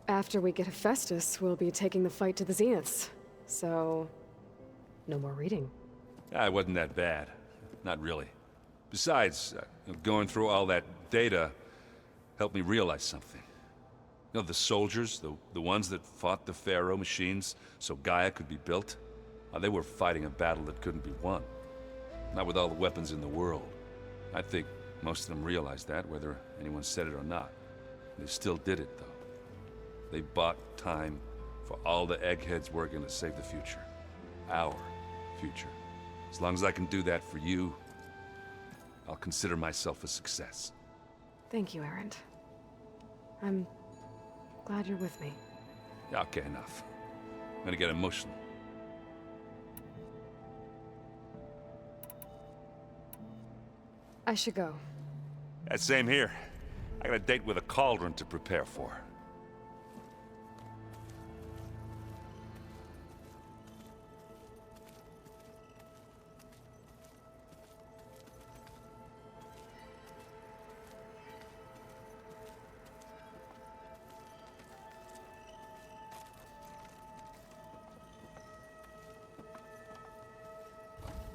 After we get Hephaestus, we'll be taking the fight to the Zeniths. So, no more reading. It wasn't that bad. Not really. Besides, going through all that data helped me realize something. You know, the soldiers, the ones that fought the Pharaoh machines so Gaia could be built, they were fighting a battle that couldn't be won. Not with all the weapons in the world. I think most of them realized that, whether anyone said it or not. They still did it, though. They bought time for all the eggheads working to save the future. Our future. As long as I can do that for you, I'll consider myself a success. Thank you, Erend. I'm glad you're with me. Okay, enough. I'm gonna get emotional. I should go. Same here. I got a date with a cauldron to prepare for.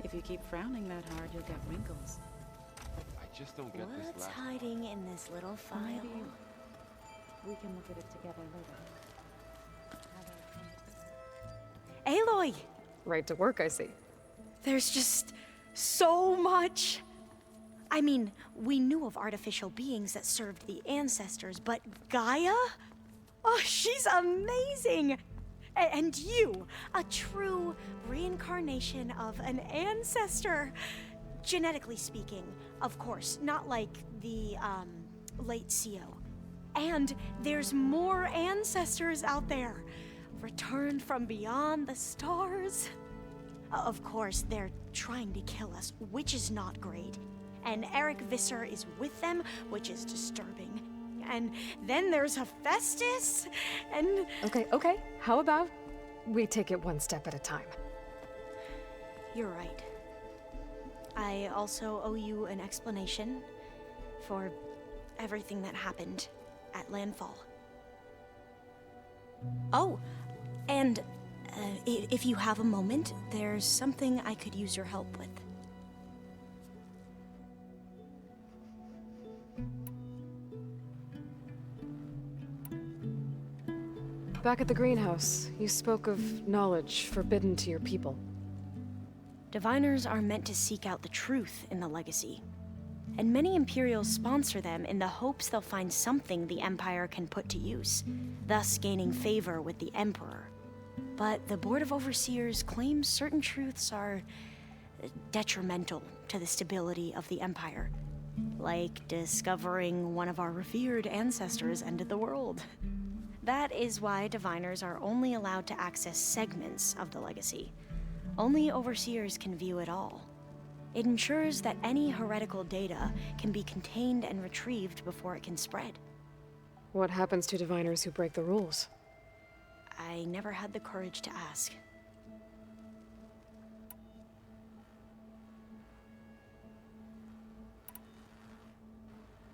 If you keep frowning that hard, you'll get wrinkles. I just don't get this What's last hiding in this little file? Maybe we can look at it together later. Aloy! Right to work, I see. There's just so much. I mean, we knew of artificial beings that served the ancestors, but Gaia? Oh, she's amazing! And you, a true reincarnation of an ancestor. Genetically speaking, of course, not like the, late CO. And there's more ancestors out there, returned from beyond the stars. Of course, they're trying to kill us, which is not great. And Eric Visser is with them, which is disturbing. And then there's Hephaestus, and... Okay. How about we take it one step at a time? You're right. I also owe you an explanation for everything that happened at Landfall. Oh, and if you have a moment, there's something I could use your help with. Back at the greenhouse, you spoke of knowledge forbidden to your people. Diviners are meant to seek out the truth in the legacy, and many Imperials sponsor them in the hopes they'll find something the Empire can put to use, thus gaining favor with the Emperor. But the Board of Overseers claims certain truths are detrimental to the stability of the Empire, like discovering one of our revered ancestors ended the world. That is why Diviners are only allowed to access segments of the legacy. Only Overseers can view it all. It ensures that any heretical data can be contained and retrieved before it can spread. What happens to Diviners who break the rules? I never had the courage to ask.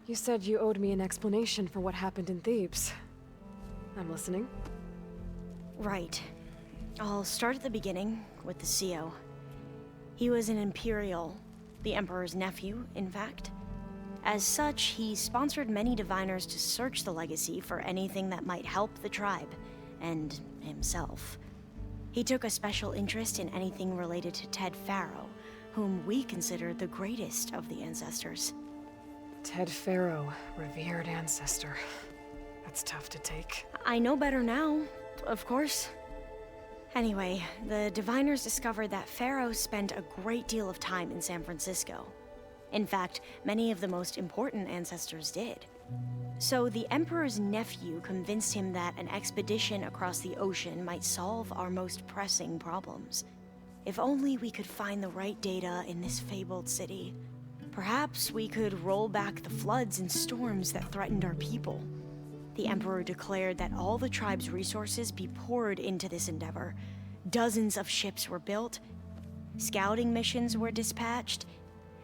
You said you owed me an explanation for what happened in Thebes. I'm listening. Right. I'll start at the beginning with the CO. He was an Imperial, the Emperor's nephew, in fact. As such, he sponsored many Diviners to search the legacy for anything that might help the tribe, and himself. He took a special interest in anything related to Ted Faro, whom we consider the greatest of the ancestors. Ted Faro, revered ancestor. That's tough to take. I know better now, of course. Anyway, the Diviners discovered that Faro spent a great deal of time in San Francisco. In fact, many of the most important ancestors did. So the Emperor's nephew convinced him that an expedition across the ocean might solve our most pressing problems. If only we could find the right data in this fabled city. Perhaps we could roll back the floods and storms that threatened our people. The Emperor declared that all the tribe's resources be poured into this endeavor. Dozens of ships were built, scouting missions were dispatched,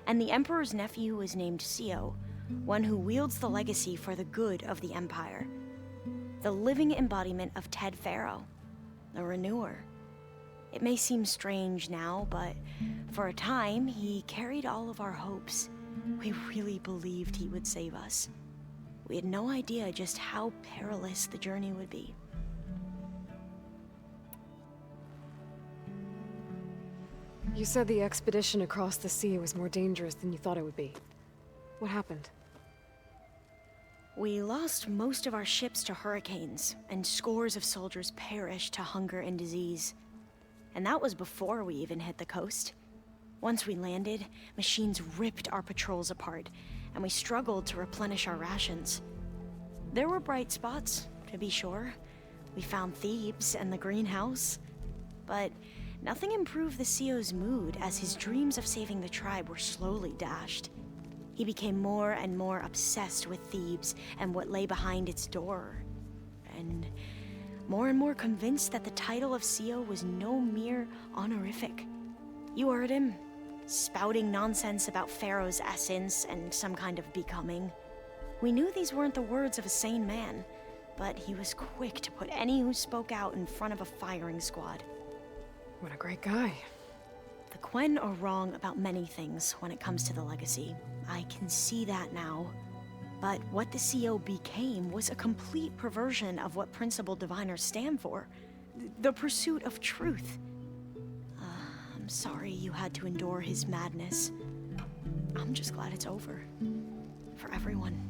and the Emperor's nephew was named CO, one who wields the legacy for the good of the Empire. The living embodiment of Ted Faro, the Renewer. It may seem strange now, but for a time, he carried all of our hopes. We really believed he would save us. We had no idea just how perilous the journey would be. You said the expedition across the sea was more dangerous than you thought it would be. What happened? We lost most of our ships to hurricanes, and scores of soldiers perished to hunger and disease. And that was before we even hit the coast. Once we landed, machines ripped our patrols apart, and we struggled to replenish our rations. There were bright spots, to be sure. We found Thebes and the greenhouse. But nothing improved the CO's mood as his dreams of saving the tribe were slowly dashed. He became more and more obsessed with Thebes and what lay behind its door. And more convinced that the title of CO was no mere honorific. You heard him, spouting nonsense about Pharaoh's essence and some kind of becoming. We knew these weren't the words of a sane man, but he was quick to put any who spoke out in front of a firing squad. What a great guy. The Quen are wrong about many things when it comes to the legacy. I can see that now. But what the CO became was a complete perversion of what principled diviners stand for. The pursuit of truth. I'm sorry you had to endure his madness. I'm just glad it's over. For everyone.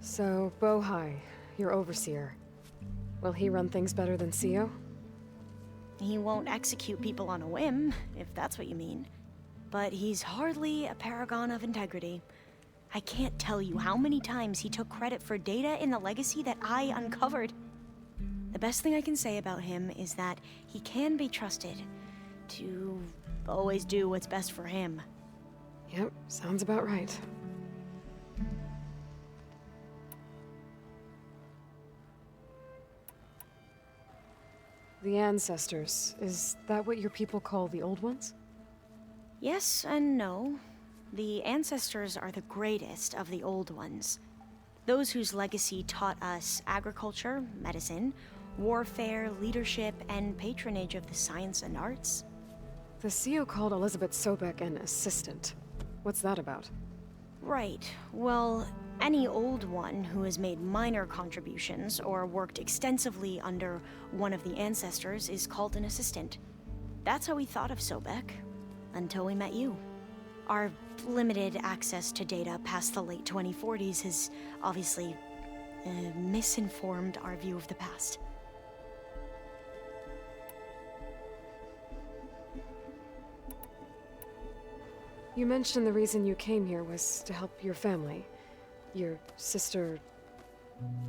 So, Bohai, your overseer. Will he run things better than Sio? He won't execute people on a whim, if that's what you mean. But he's hardly a paragon of integrity. I can't tell you how many times he took credit for data in the legacy that I uncovered. The best thing I can say about him is that he can be trusted to always do what's best for him. Yep, sounds about right. The ancestors, is that what your people call the old ones? Yes and no. The ancestors are the greatest of the old ones. Those whose legacy taught us agriculture, medicine, warfare, leadership, and patronage of the science and arts. The CEO called Elizabeth Sobek an assistant. What's that about? Right. Well, any old one who has made minor contributions or worked extensively under one of the ancestors is called an assistant. That's how we thought of Sobek, until we met you. Our limited access to data past the late 2040s has obviously misinformed our view of the past. You mentioned the reason you came here was to help your family. Your sister...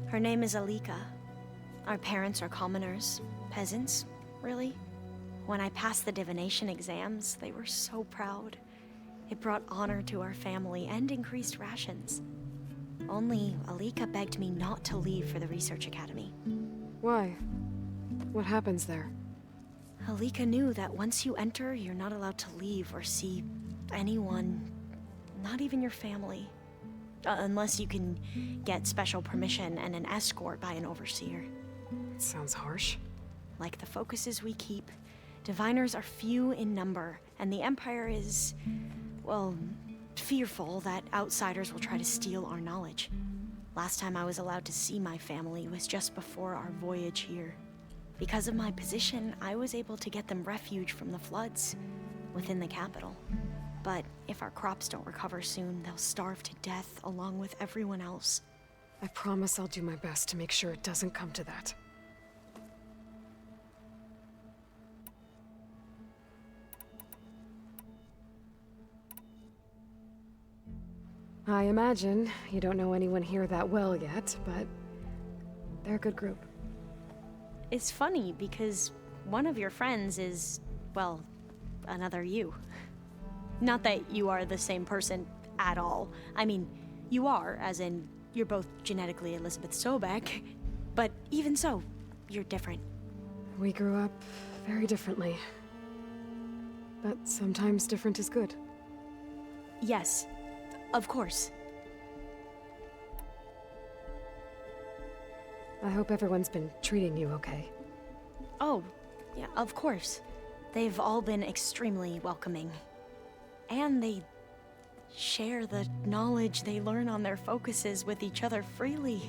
Her name is Alika. Our parents are commoners. Peasants, really. When I passed the divination exams, they were so proud. It brought honor to our family and increased rations. Only Alika begged me not to leave for the research academy. Why? What happens there? Alika knew that once you enter, you're not allowed to leave or see anyone, not even your family. Unless you can get special permission and an escort by an overseer. It sounds harsh. Like the focuses we keep, diviners are few in number, and the Empire is, well, fearful that outsiders will try to steal our knowledge. Last time I was allowed to see my family was just before our voyage here. Because of my position, I was able to get them refuge from the floods within the capital. But if our crops don't recover soon, they'll starve to death along with everyone else. I promise I'll do my best to make sure it doesn't come to that. I imagine you don't know anyone here that well yet, but they're a good group. It's funny because one of your friends is, well, another you. Not that you are the same person at all. I mean, you are, as in, you're both genetically Elizabeth Sobek, but even so, you're different. We grew up very differently. But sometimes different is good. Yes, of course. I hope everyone's been treating you okay. Oh, yeah, of course. They've all been extremely welcoming. And they share the knowledge they learn on their focuses with each other freely.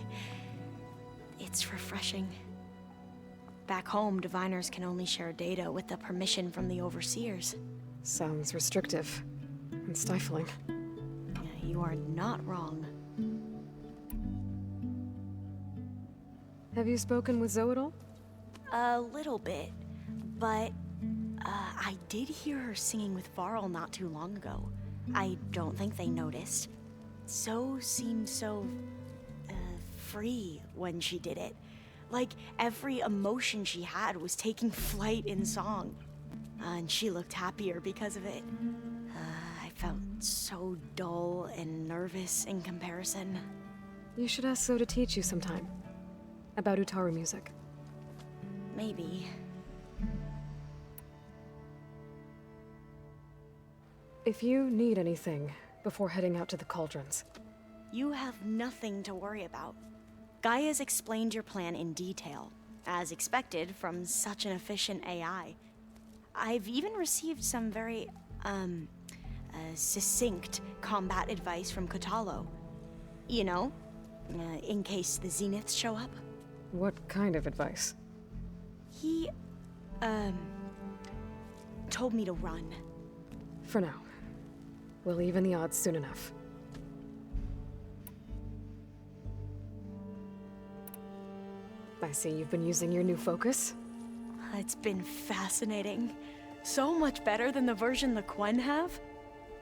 It's refreshing. Back home, diviners can only share data with the permission from the overseers. Sounds restrictive and stifling. You are not wrong. Have you spoken with Zoe at all? A little bit, but I did hear her singing with Varl not too long ago. I don't think they noticed. Zoe seemed so free when she did it. Like every emotion she had was taking flight in song. And she looked happier because of it. I felt so dull and nervous in comparison. You should ask Zoe to teach you sometime. About Utaru music. Maybe. If you need anything before heading out to the cauldrons. You have nothing to worry about. Gaia's explained your plan in detail, as expected from such an efficient AI. I've even received some very, succinct combat advice from Kotalo. You know, in case the Zeniths show up. What kind of advice? He, told me to run. For now. We'll even the odds soon enough. I see you've been using your new focus. It's been fascinating. So much better than the version the Quen have.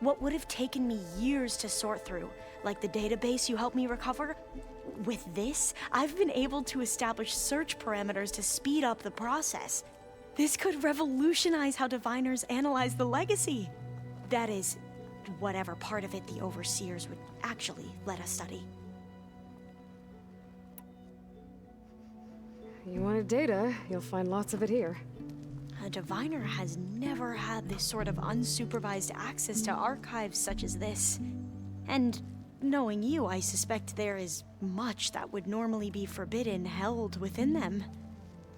What would have taken me years to sort through, like the database you helped me recover, with this, I've been able to establish search parameters to speed up the process. This could revolutionize how diviners analyze the legacy. That is, whatever part of it the overseers would actually let us study. You wanted data, you'll find lots of it here. A diviner has never had this sort of unsupervised access to archives such as this. And knowing you, I suspect there is much that would normally be forbidden held within them.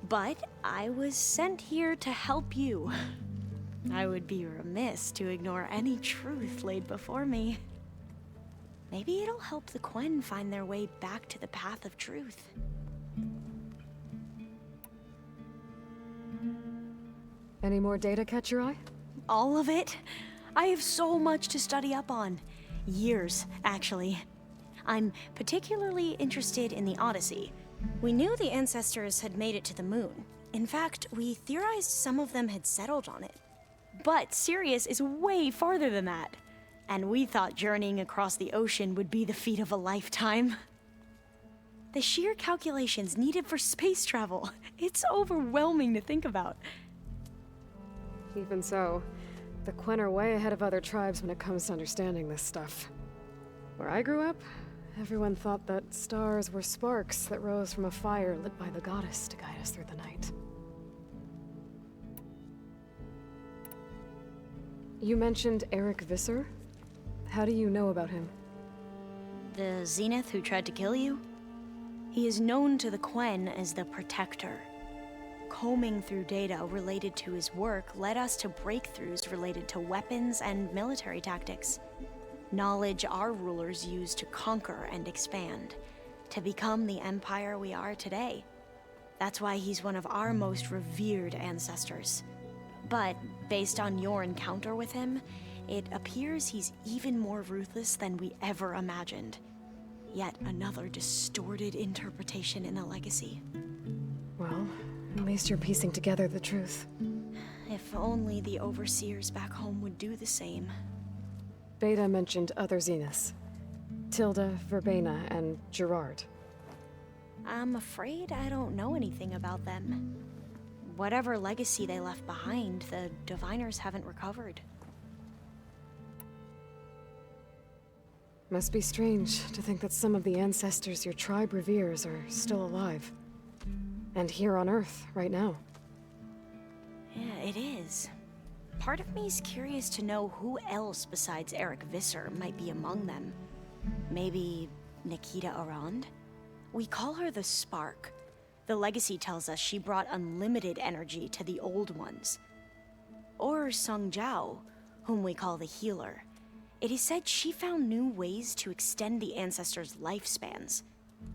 But I was sent here to help you. I would be remiss to ignore any truth laid before me. Maybe it'll help the Quen find their way back to the path of truth. Any more data catch your eye? All of it? I have so much to study up on. Years, actually. I'm particularly interested in the Odyssey. We knew the ancestors had made it to the moon. In fact, we theorized some of them had settled on it. But Sirius is way farther than that. And we thought journeying across the ocean would be the feat of a lifetime. The sheer calculations needed for space travel, it's overwhelming to think about. Even so, the Quen are way ahead of other tribes when it comes to understanding this stuff. Where I grew up, everyone thought that stars were sparks that rose from a fire lit by the goddess to guide us through the night. You mentioned Eric Visser? How do you know about him? The Zenith who tried to kill you? He is known to the Quen as the Protector. Combing through data related to his work led us to breakthroughs related to weapons and military tactics. Knowledge our rulers used to conquer and expand, to become the empire we are today. That's why he's one of our most revered ancestors. But based on your encounter with him, it appears he's even more ruthless than we ever imagined. Yet another distorted interpretation in the legacy. Well, at least you're piecing together the truth. If only the overseers back home would do the same. Beta mentioned other Zeniths. Tilda, Verbena, and Gerard. I'm afraid I don't know anything about them. Whatever legacy they left behind, the diviners haven't recovered. Must be strange to think that some of the ancestors your tribe reveres are still alive. And here on Earth, right now. Yeah, it is. Part of me's curious to know who else besides Eric Visser might be among them. Maybe Nikita Arand? We call her the Spark. The legacy tells us she brought unlimited energy to the old ones. Or Sung Jiao, whom we call the Healer. It is said she found new ways to extend the ancestors' lifespans.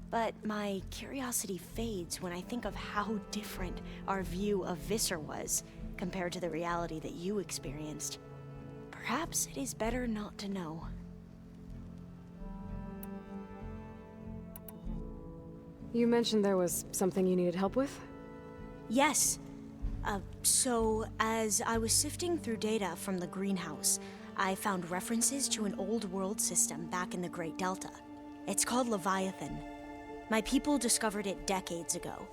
But my curiosity fades when I think of how different our view of Visser was compared to the reality that you experienced. Perhaps it is better not to know. You mentioned there was something you needed help with? Yes. So as I was sifting through data from the greenhouse, I found references to an old world system back in the Great Delta. It's called Leviathan. My people discovered it decades ago.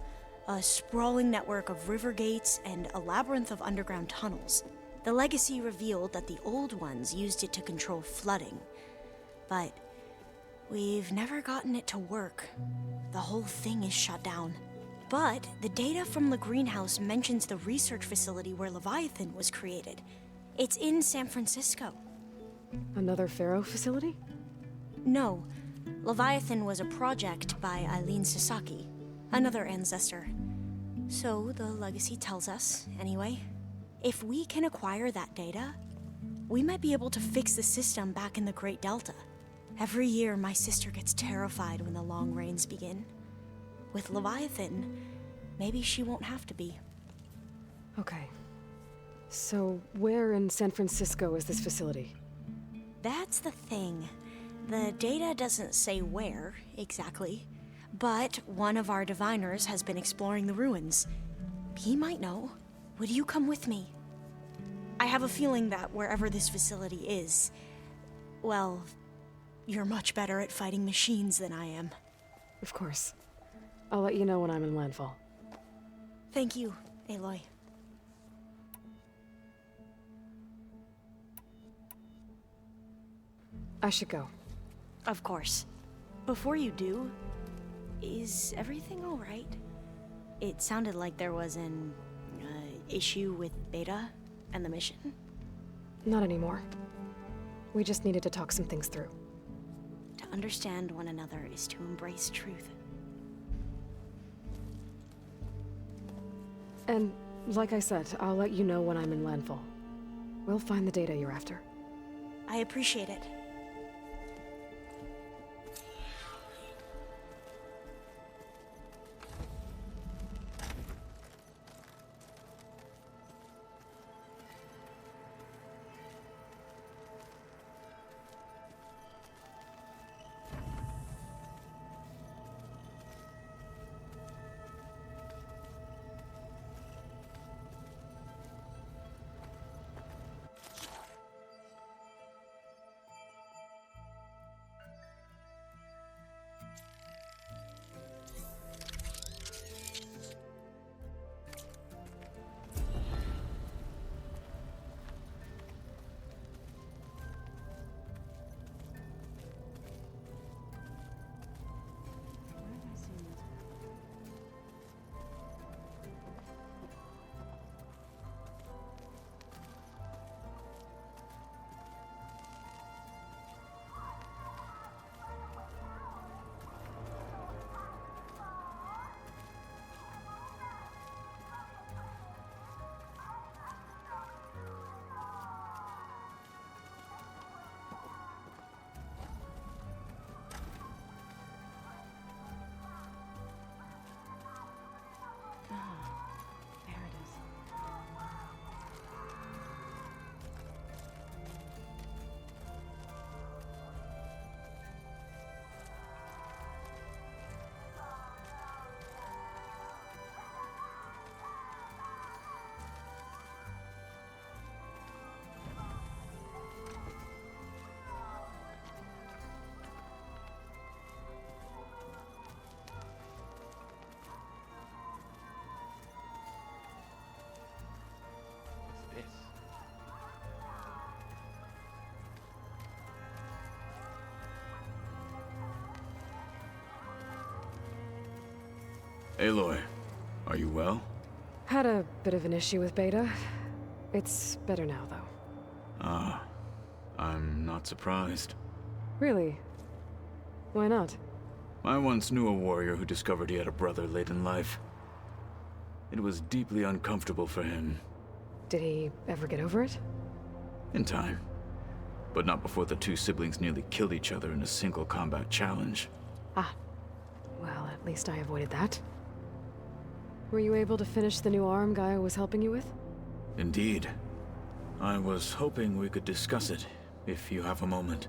A sprawling network of river gates and a labyrinth of underground tunnels. The legacy revealed that the old ones used it to control flooding. But we've never gotten it to work. The whole thing is shut down. But the data from the greenhouse mentions the research facility where Leviathan was created. It's in San Francisco. Another Pharaoh facility? No. Leviathan was a project by Eileen Sasaki, another ancestor. So the legacy tells us, anyway. If we can acquire that data, we might be able to fix the system back in the Great Delta. Every year, my sister gets terrified when the long rains begin. With Leviathan, maybe she won't have to be. Okay. So, where in San Francisco is this facility? That's the thing. The data doesn't say where, exactly. But one of our diviners has been exploring the ruins. He might know. Would you come with me? I have a feeling that wherever this facility is, well, you're much better at fighting machines than I am. Of course. I'll let you know when I'm in Landfall. Thank you, Aloy. I should go. Of course. Before you do, is everything all right? It sounded like there was an issue with Beta and the mission. Not anymore. We just needed to talk some things through. To understand one another is to embrace truth. And, like I said, I'll let you know when I'm in Landfall. We'll find the data you're after. I appreciate it. Aloy, are you well? Had a bit of an issue with Beta. It's better now, though. Ah, I'm not surprised. Really? Why not? I once knew a warrior who discovered he had a brother late in life. It was deeply uncomfortable for him. Did he ever get over it? In time. But not before the two siblings nearly killed each other in a single combat challenge. Ah. Well, at least I avoided that. Were you able to finish the new arm Gaia was helping you with? Indeed. I was hoping we could discuss it, if you have a moment.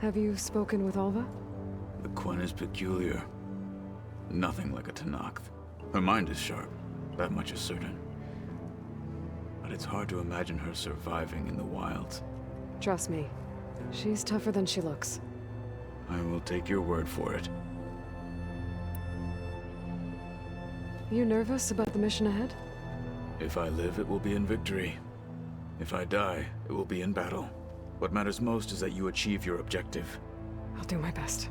Have you spoken with Alva? The Quen is peculiar. Nothing like a Tenakth. Her mind is sharp, that much is certain. But it's hard to imagine her surviving in the wilds. Trust me, she's tougher than she looks. I will take your word for it. You nervous about the mission ahead? If I live, it will be in victory. If I die, it will be in battle. What matters most is that you achieve your objective. I'll do my best.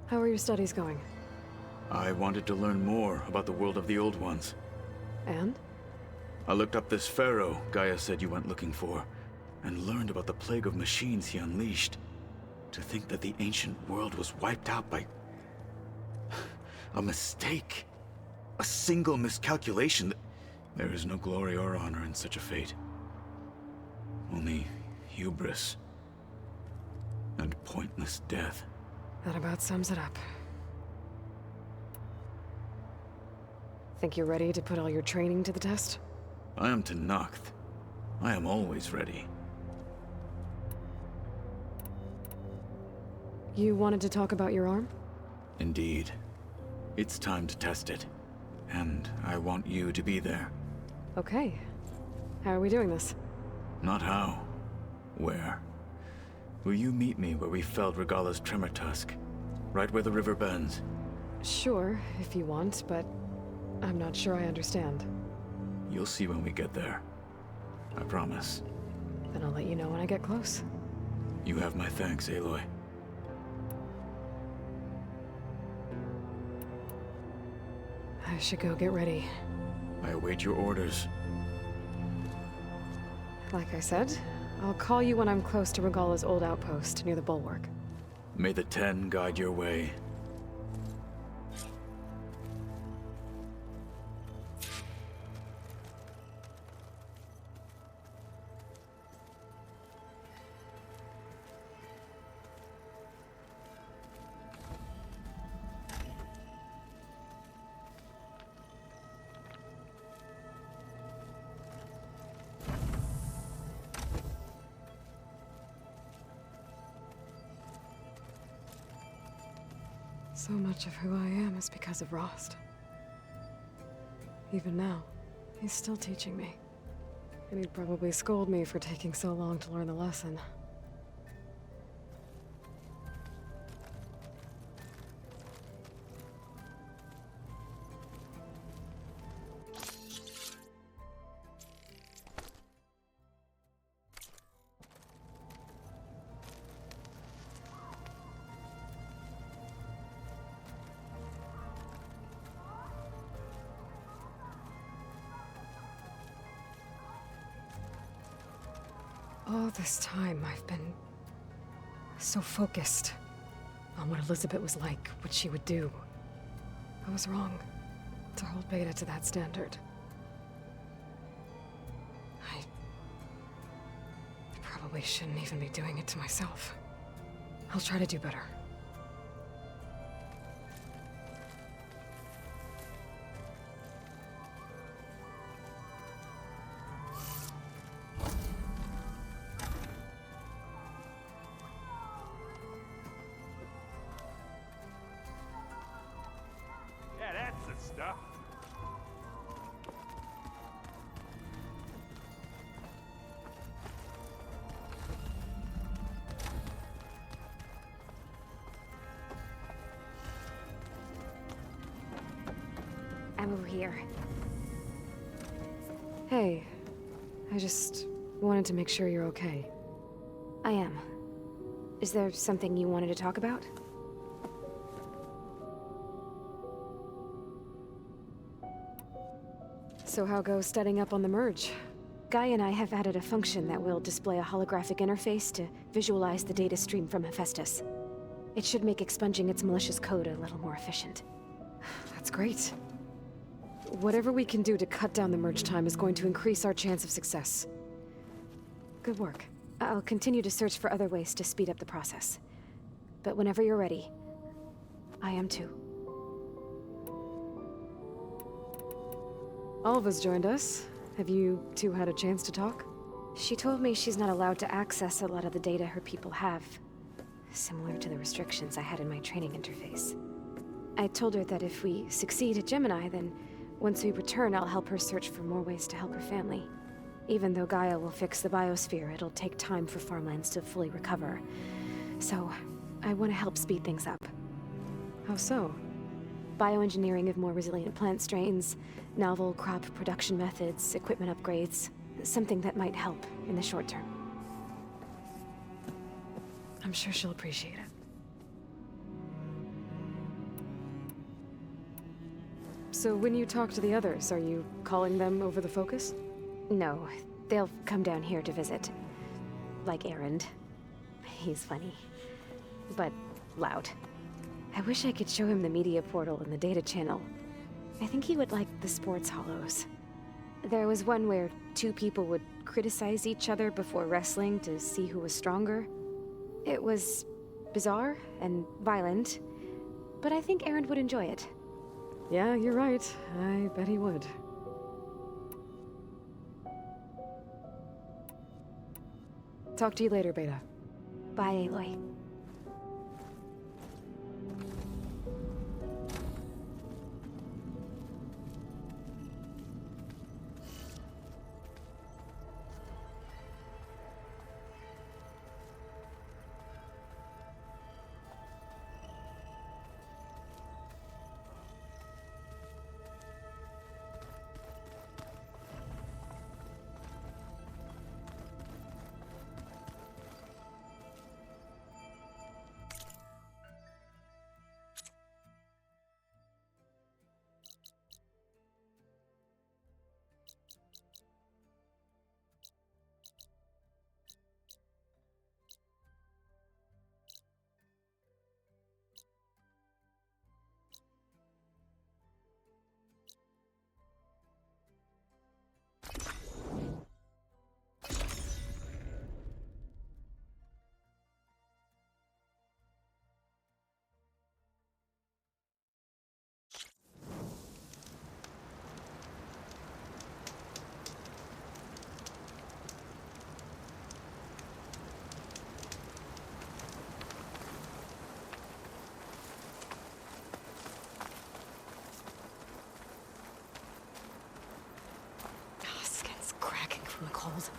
How are your studies going? I wanted to learn more about the world of the Old Ones. And? I looked up this pharaoh Gaia said you went looking for, and learned about the plague of machines he unleashed. To think that the ancient world was wiped out by a mistake. A single miscalculation. There is no glory or honor in such a fate. Only hubris and pointless death. That about sums it up. Think you're ready to put all your training to the test? I am to Nacht. I am always ready. You wanted to talk about your arm? Indeed. It's time to test it. And I want you to be there. Okay. How are we doing this? Not how. Where? Will you meet me where we felled Regala's tremor tusk? Right where the river bends? Sure, if you want, but I'm not sure I understand. You'll see when we get there. I promise. Then I'll let you know when I get close. You have my thanks, Aloy. I should go get ready. I await your orders. Like I said, I'll call you when I'm close to Regala's old outpost near the bulwark. May the Ten guide your way. So much of who I am is because of Rost. Even now, he's still teaching me. And he'd probably scold me for taking so long to learn the lesson. All this time, I've been so focused on what Elizabeth was like, what she would do. I was wrong to hold Beta to that standard. I probably shouldn't even be doing it to myself. I'll try to do better. Stuff. I'm over here. Hey, I just wanted to make sure you're okay. I am. Is there something you wanted to talk about? So how goes setting up on the merge? Guy and I have added a function that will display a holographic interface to visualize the data stream from Hephaestus. It should make expunging its malicious code a little more efficient. That's great. Whatever we can do to cut down the merge time is going to increase our chance of success. Good work. I'll continue to search for other ways to speed up the process. But whenever you're ready, I am too. Alva's joined us. Have you two had a chance to talk? She told me she's not allowed to access a lot of the data her people have. Similar to the restrictions I had in my training interface. I told her that if we succeed at Gemini, then once we return, I'll help her search for more ways to help her family. Even though Gaia will fix the biosphere, it'll take time for farmlands to fully recover. So, I want to help speed things up. How so? Bioengineering of more resilient plant strains, novel crop production methods, equipment upgrades. Something that might help in the short term. I'm sure she'll appreciate it. So when you talk to the others, are you calling them over the focus? No, they'll come down here to visit. Like Erend. He's funny. But loud. I wish I could show him the media portal and the data channel. I think he would like the sports hollows. There was one where two people would criticize each other before wrestling to see who was stronger. It was bizarre and violent, but I think Erend would enjoy it. Yeah, you're right. I bet he would. Talk to you later, Beta. Bye, Aloy. Skin's cracking from the cold.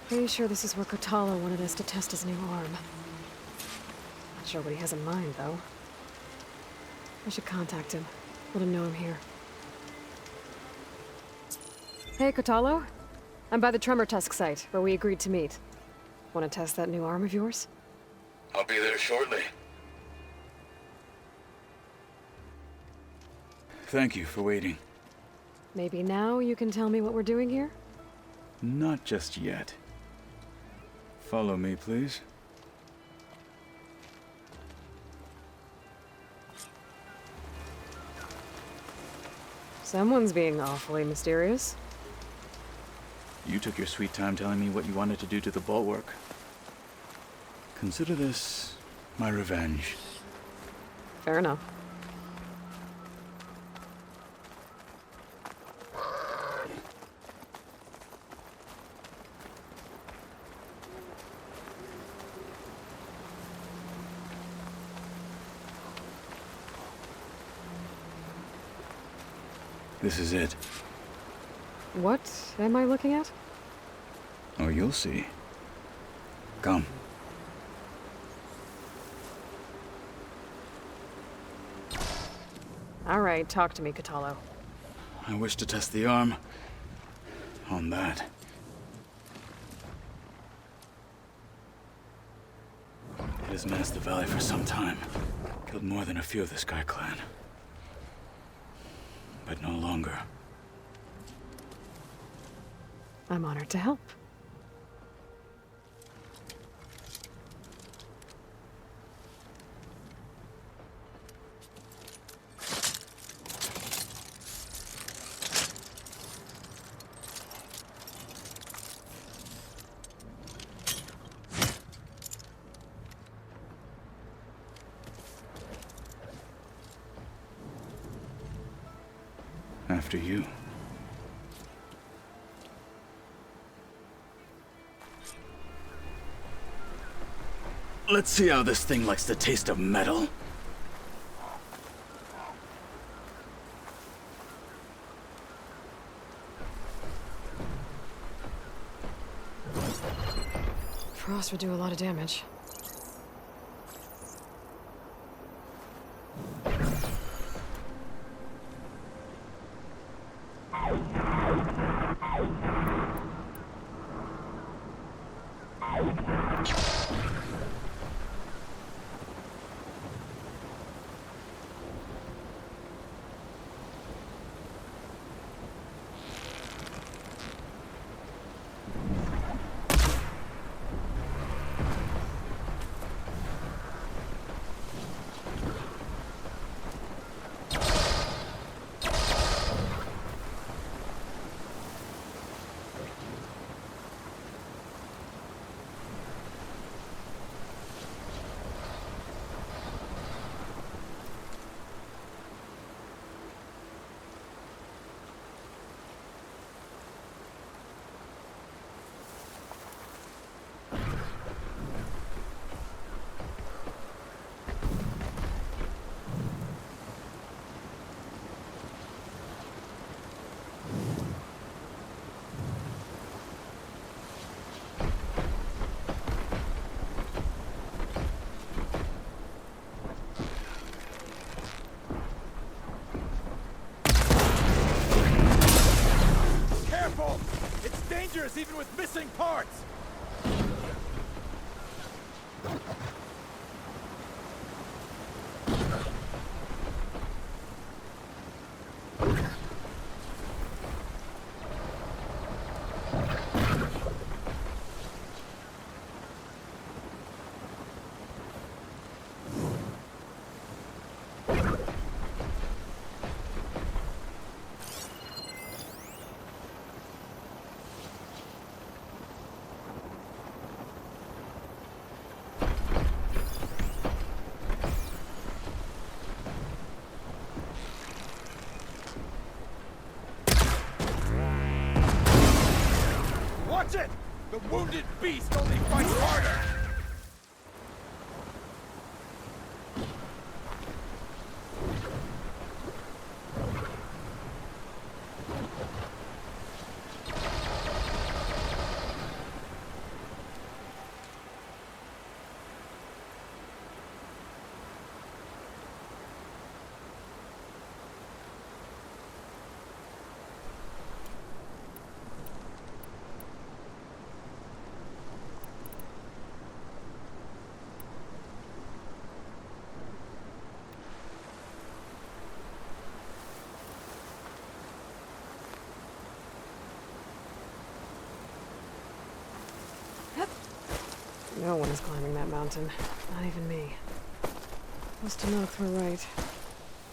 Pretty sure this is where Kotalo wanted us to test his new arm. Not sure what he has in mind, though. I should contact him. Let him know I'm here. Hey, Kotalo. I'm by the Tremor Tusk site, where we agreed to meet. Want to test that new arm of yours? I'll be there shortly. Thank you for waiting. Maybe now you can tell me what we're doing here? Not just yet. Follow me, please. Someone's being awfully mysterious. You took your sweet time telling me what you wanted to do to the bulwark. Consider this my revenge. Fair enough. This is it. What am I looking at? Oh, you'll see. Come. All right, talk to me, Kotalo. I wish to test the arm on that. It has menaced the valley for some time. Killed more than a few of the Sky Clan. But no longer. I'm honored to help. After you. Let's see how this thing likes the taste of metal. frost would do a lot of damage. Dangerous even with missing parts! Watch it! The wounded beast only fights harder! No one is climbing that mountain. Not even me. Ostenath were right.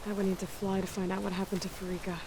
I would need to fly to find out what happened to Farika.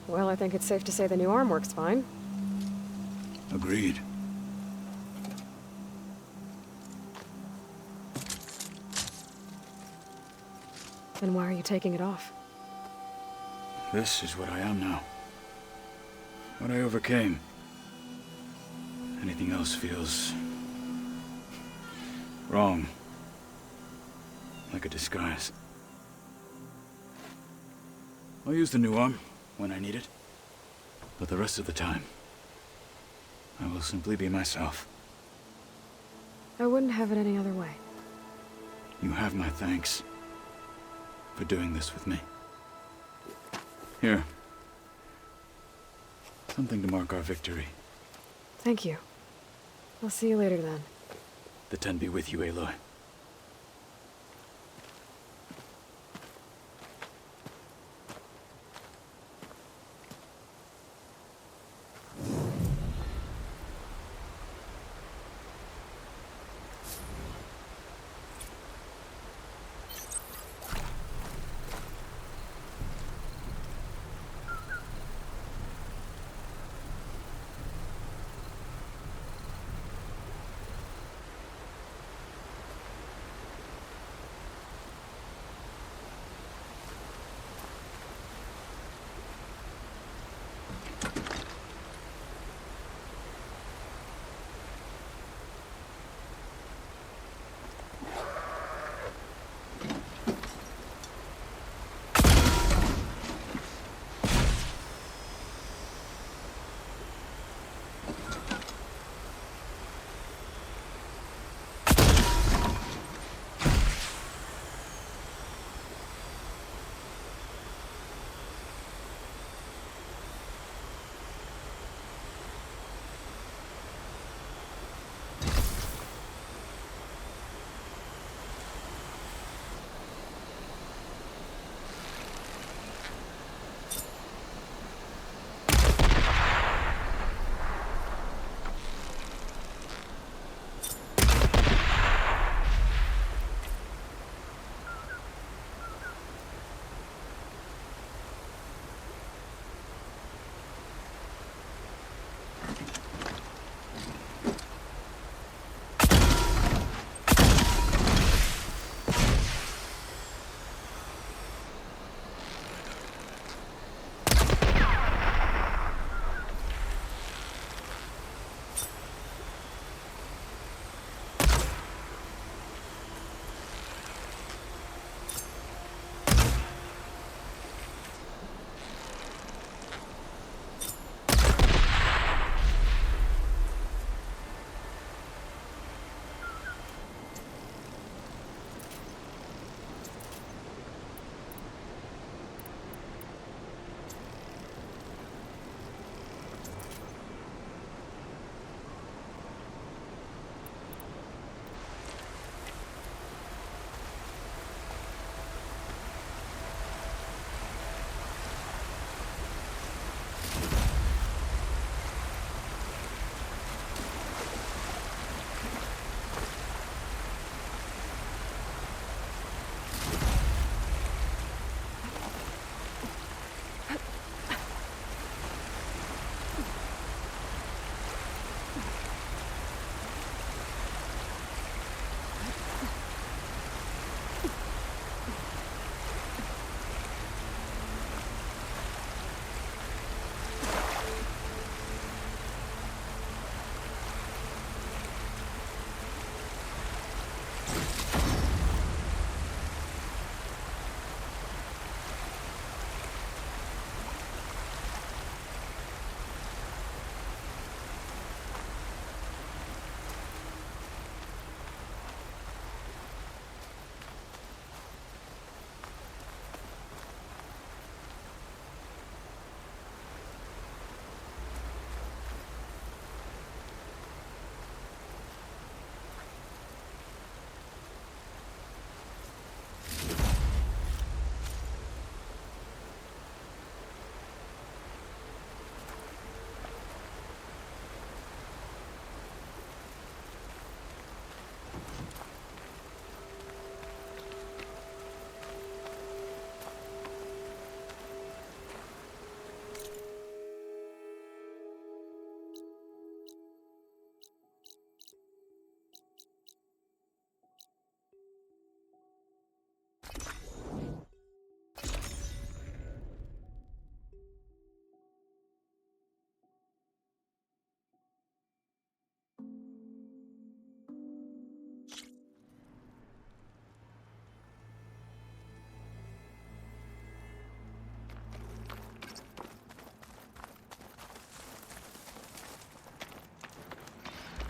Well, I think it's safe to say the new arm works fine. Agreed. Then why are you taking it off? This is what I am now. What I overcame. Anything else feels... wrong. Like a disguise. I'll use the new arm when I need it. But the rest of the time, I will simply be myself. I wouldn't have it any other way. You have my thanks for doing this with me. Here. Something to mark our victory. Thank you. I'll see you later then. The 10 be with you, Aloy.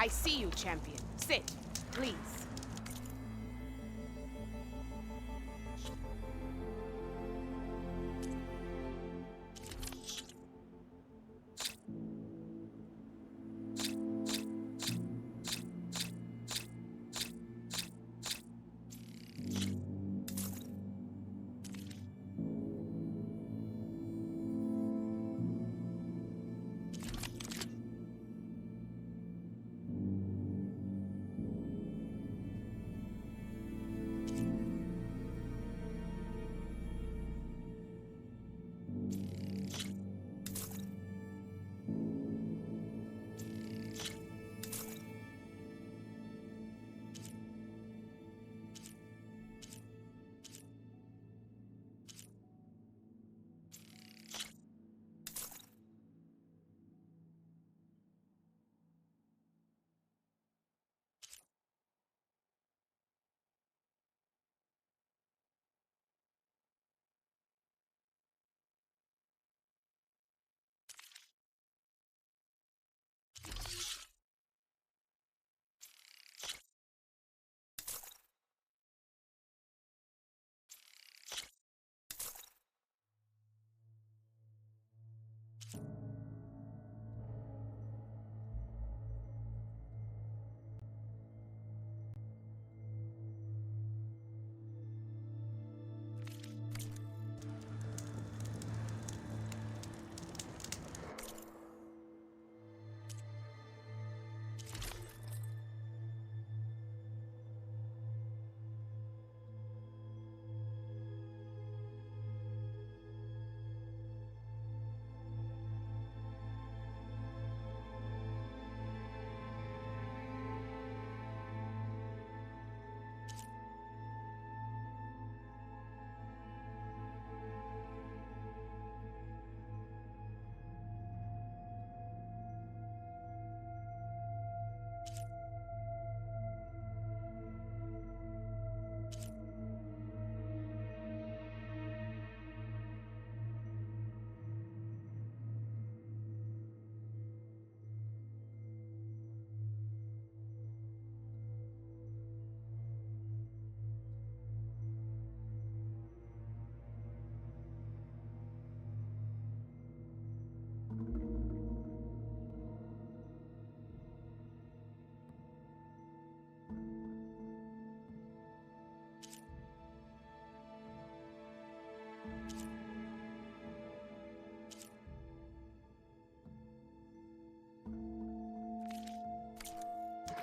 I see you, champion. Sit, please.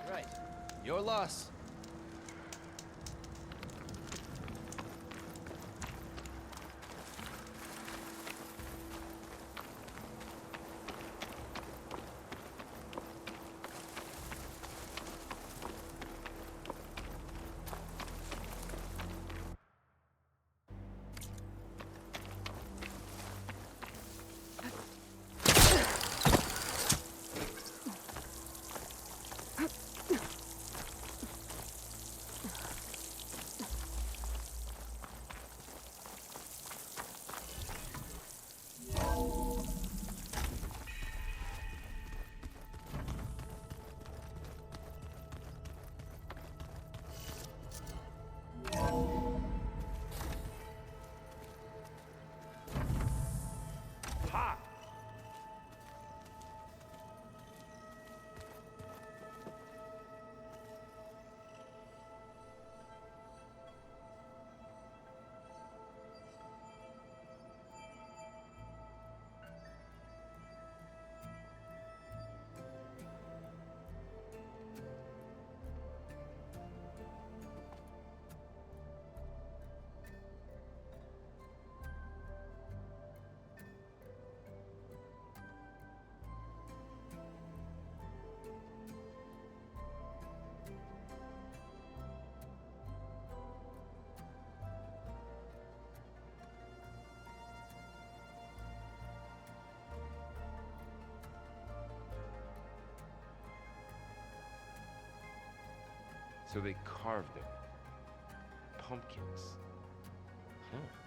Right. Your loss. So they carved them. Pumpkins. Huh.